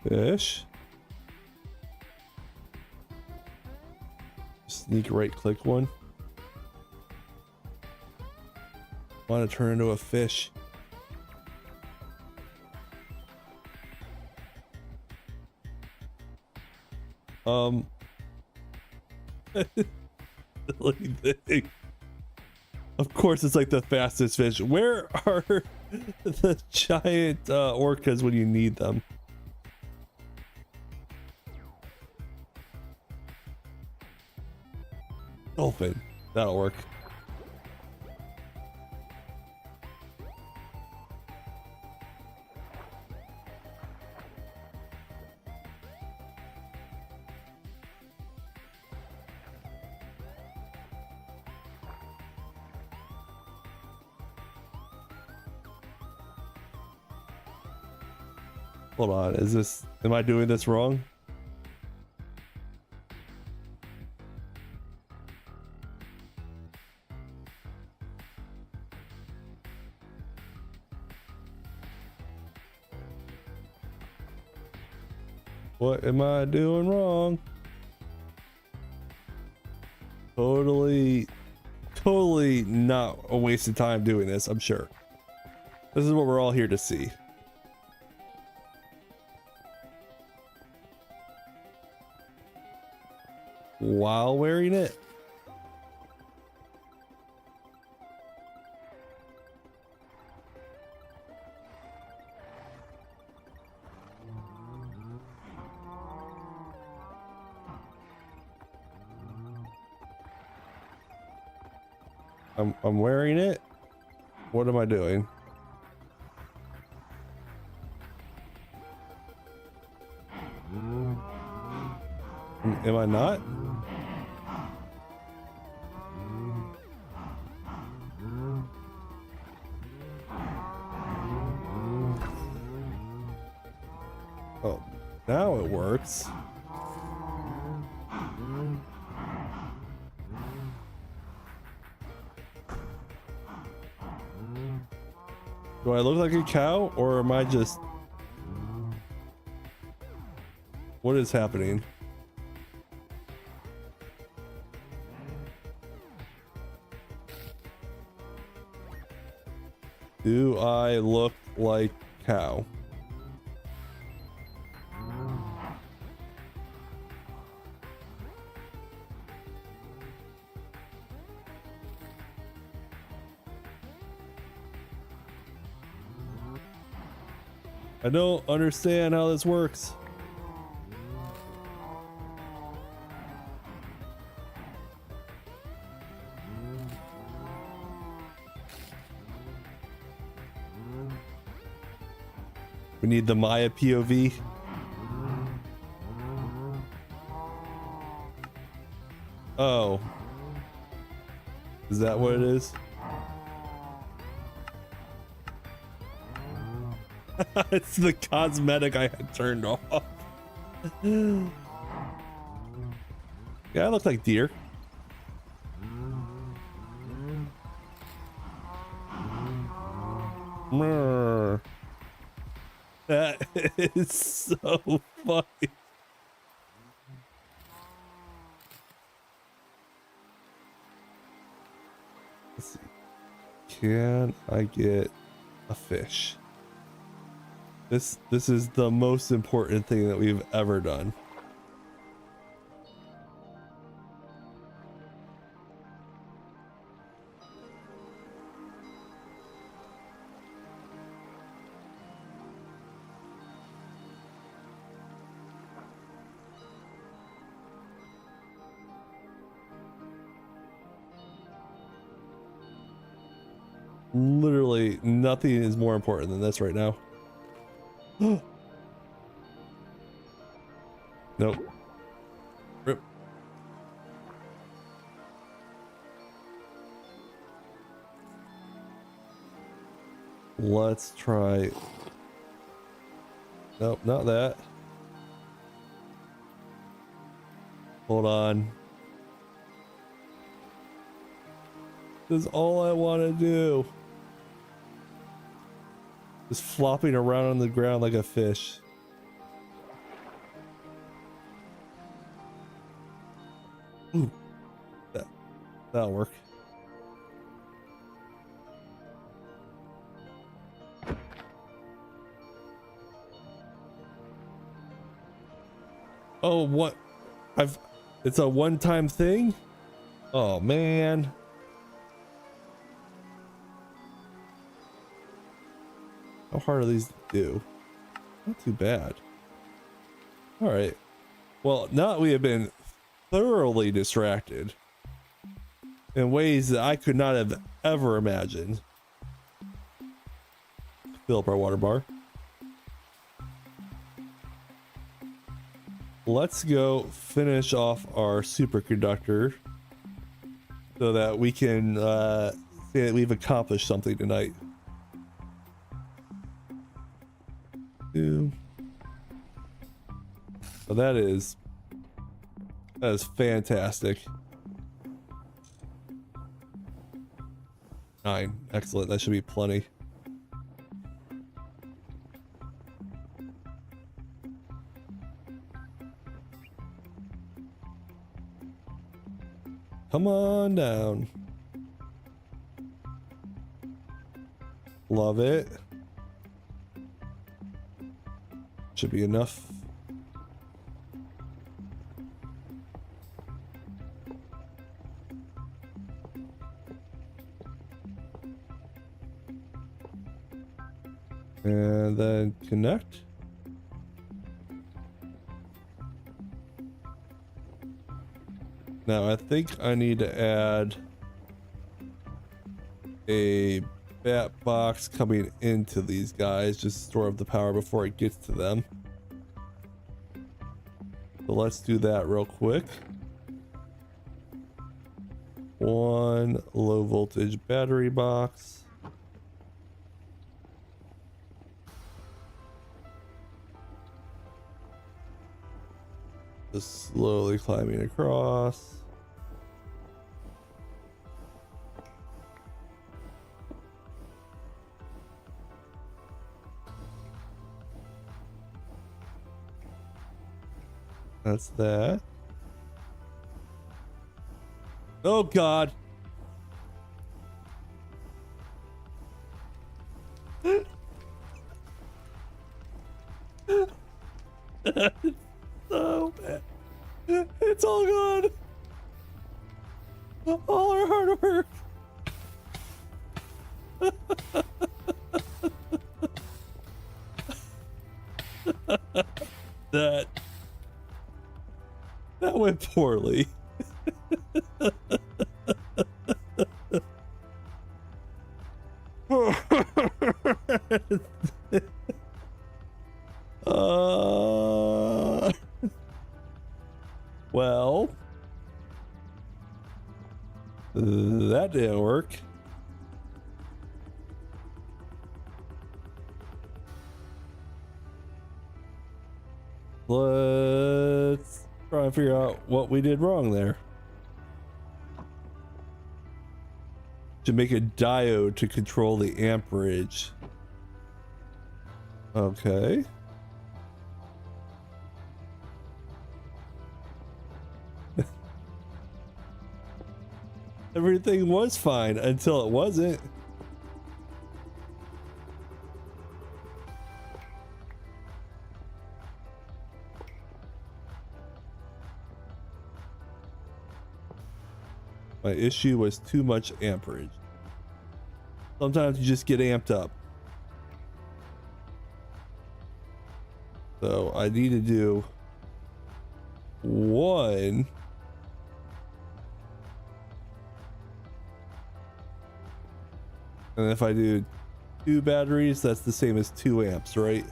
Fish. Sneak right click one. Want to turn into a fish. Silly thing. Of course it's like the fastest fish. Where are the giant orcas when you need them? Dolphin. That'll work. Hold on, is this, am I doing this wrong? What am I doing wrong? Totally not a waste of time doing this, I'm sure. This is what we're all here to see. While wearing it. I'm wearing it. What am I doing? Am I not? Oh, now it works. Do I look like a cow, or am I just... What is happening? Do I look like cow? I don't understand how this works. We need the Maya POV. Oh. Is that what it is? It's the cosmetic I had turned off. Yeah, I look like deer. Brr. That is so funny. Let's see. Can I get a fish? This is the most important thing that we've ever done. Literally nothing is more important than this right now. Nope. Rip. Let's try. Nope, not that. Hold on. This is all I want to do. Just flopping around on the ground like a fish. Ooh, that'll work. Oh, what? It's a one-time thing? Oh, man. How hard are these to do? Not too bad. All right. Well, now that we have been thoroughly distracted in ways that I could not have ever imagined. Fill up our water bar. Let's go finish off our superconductor so that we can say that we've accomplished something tonight. So that is fantastic. 9, excellent. That should be plenty. Come on down. Love it. Should be enough. And then connect. Now I think I need to add a bat box coming into these guys, just store up the power before it gets to them. So let's do that real quick. One low voltage battery box. Just slowly climbing across. That's that. Oh God. So bad. It's all gone. All our hard work. That went poorly. Well, that didn't work. Let's try and figure out what we did wrong there. To make a diode to control the amperage. Okay. Everything was fine until it wasn't. My issue was too much amperage. Sometimes you just get amped up. So I need to do one. And if I do 2 batteries, that's the same as 2 amps, right?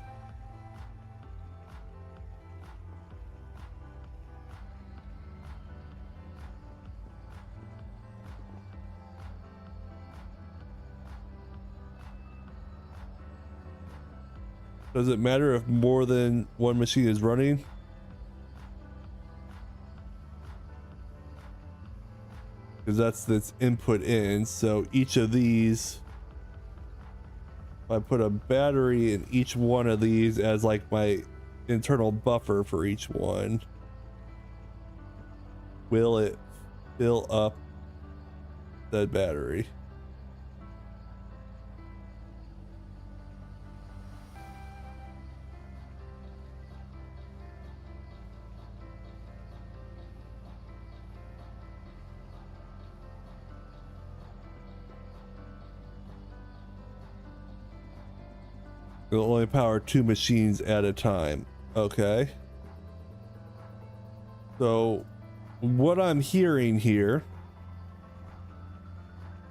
Does it matter if more than one machine is running? Because that's input in, so each of these, if I put a battery in each one of these as like my internal buffer for each one, will it fill up that battery? It'll only power 2 machines at a time. Okay. So what I'm hearing here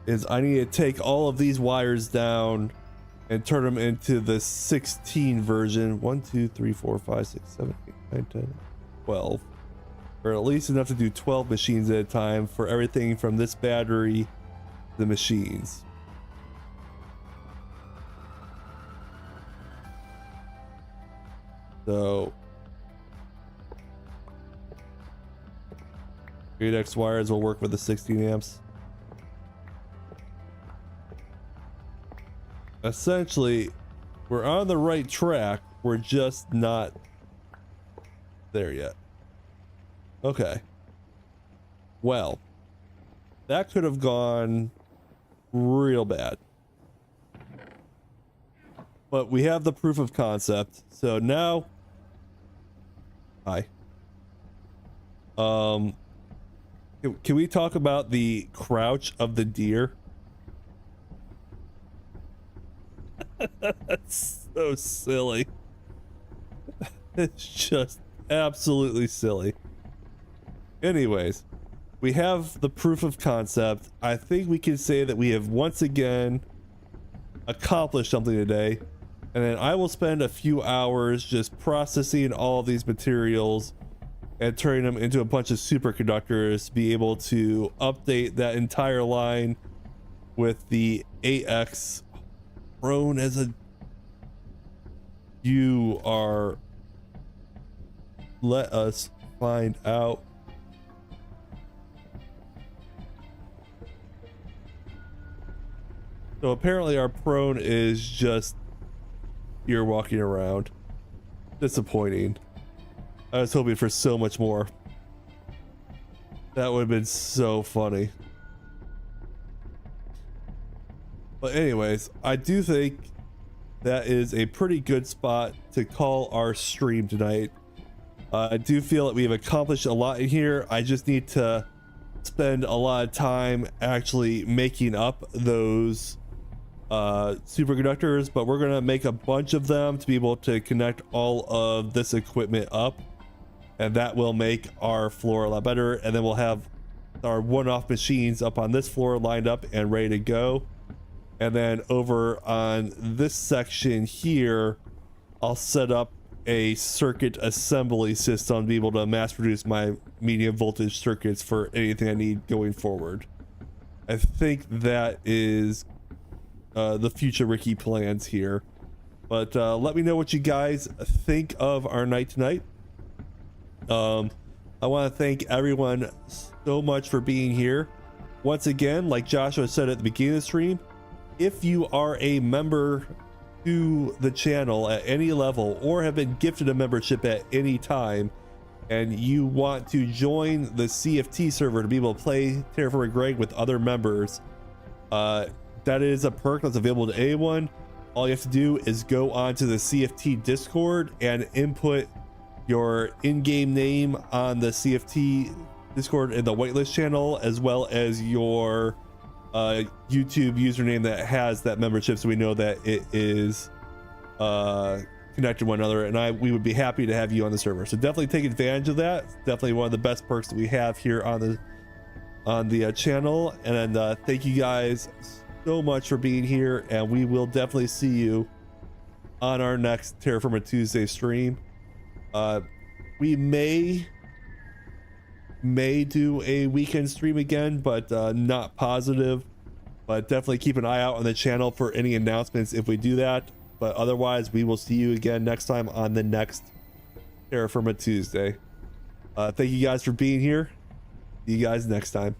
is I need to take all of these wires down and turn them into the 16 version. 1, 2, 3, 4, 5, 6, 7, 8, 9, 10, 12. Or at least enough to do 12 machines at a time for everything from this battery to the machines. So 8x wires will work with the 16 amps. Essentially, we're on the right track. We're just not there yet. Okay. Well, That could have gone real bad. But we have the proof of concept. So now, hi. Can we talk about the crouch of the deer? That's so silly. It's just absolutely silly. Anyways, we have the proof of concept. I think we can say that we have once again accomplished something today. And then I will spend a few hours just processing all of these materials and turning them into a bunch of superconductors to be able to update that entire line with the AX prone as a... You are... Let us find out. So apparently our prone is just you're walking around. Disappointing. I was hoping for so much more. That would have been so funny. But anyways, I do think that is a pretty good spot to call our stream tonight. I do feel that we've accomplished a lot in here. I just need to spend a lot of time actually making up those superconductors, but we're gonna make a bunch of them to be able to connect all of this equipment up, and that will make our floor a lot better. And then we'll have our one-off machines up on this floor lined up and ready to go. And then over on this section here, I'll set up a circuit assembly system to be able to mass produce my medium voltage circuits for anything I need going forward. I think that is the future Ricky plans here. But let me know what you guys think of our night tonight. I want to thank everyone so much for being here. Once again, like Joshua said at the beginning of the stream, if you are a member to the channel at any level or have been gifted a membership at any time and you want to join the CFT server to be able to play Terrafirmagreg with other members, that is a perk that's available to anyone. All you have to do is go onto the CFT Discord and input your in-game name on the CFT Discord in the whitelist channel, as well as your YouTube username that has that membership, so we know that it is connected to one another, and we would be happy to have you on the server. So definitely take advantage of that. It's definitely one of the best perks that we have here on the channel. And thank you guys so much for being here, and we will definitely see you on our next Terrafirma Tuesday stream. We may do a weekend stream again, but not positive. But definitely keep an eye out on the channel for any announcements if we do that. But otherwise, we will see you again next time on the next Terrafirma Tuesday. Thank you guys for being here. See you guys next time.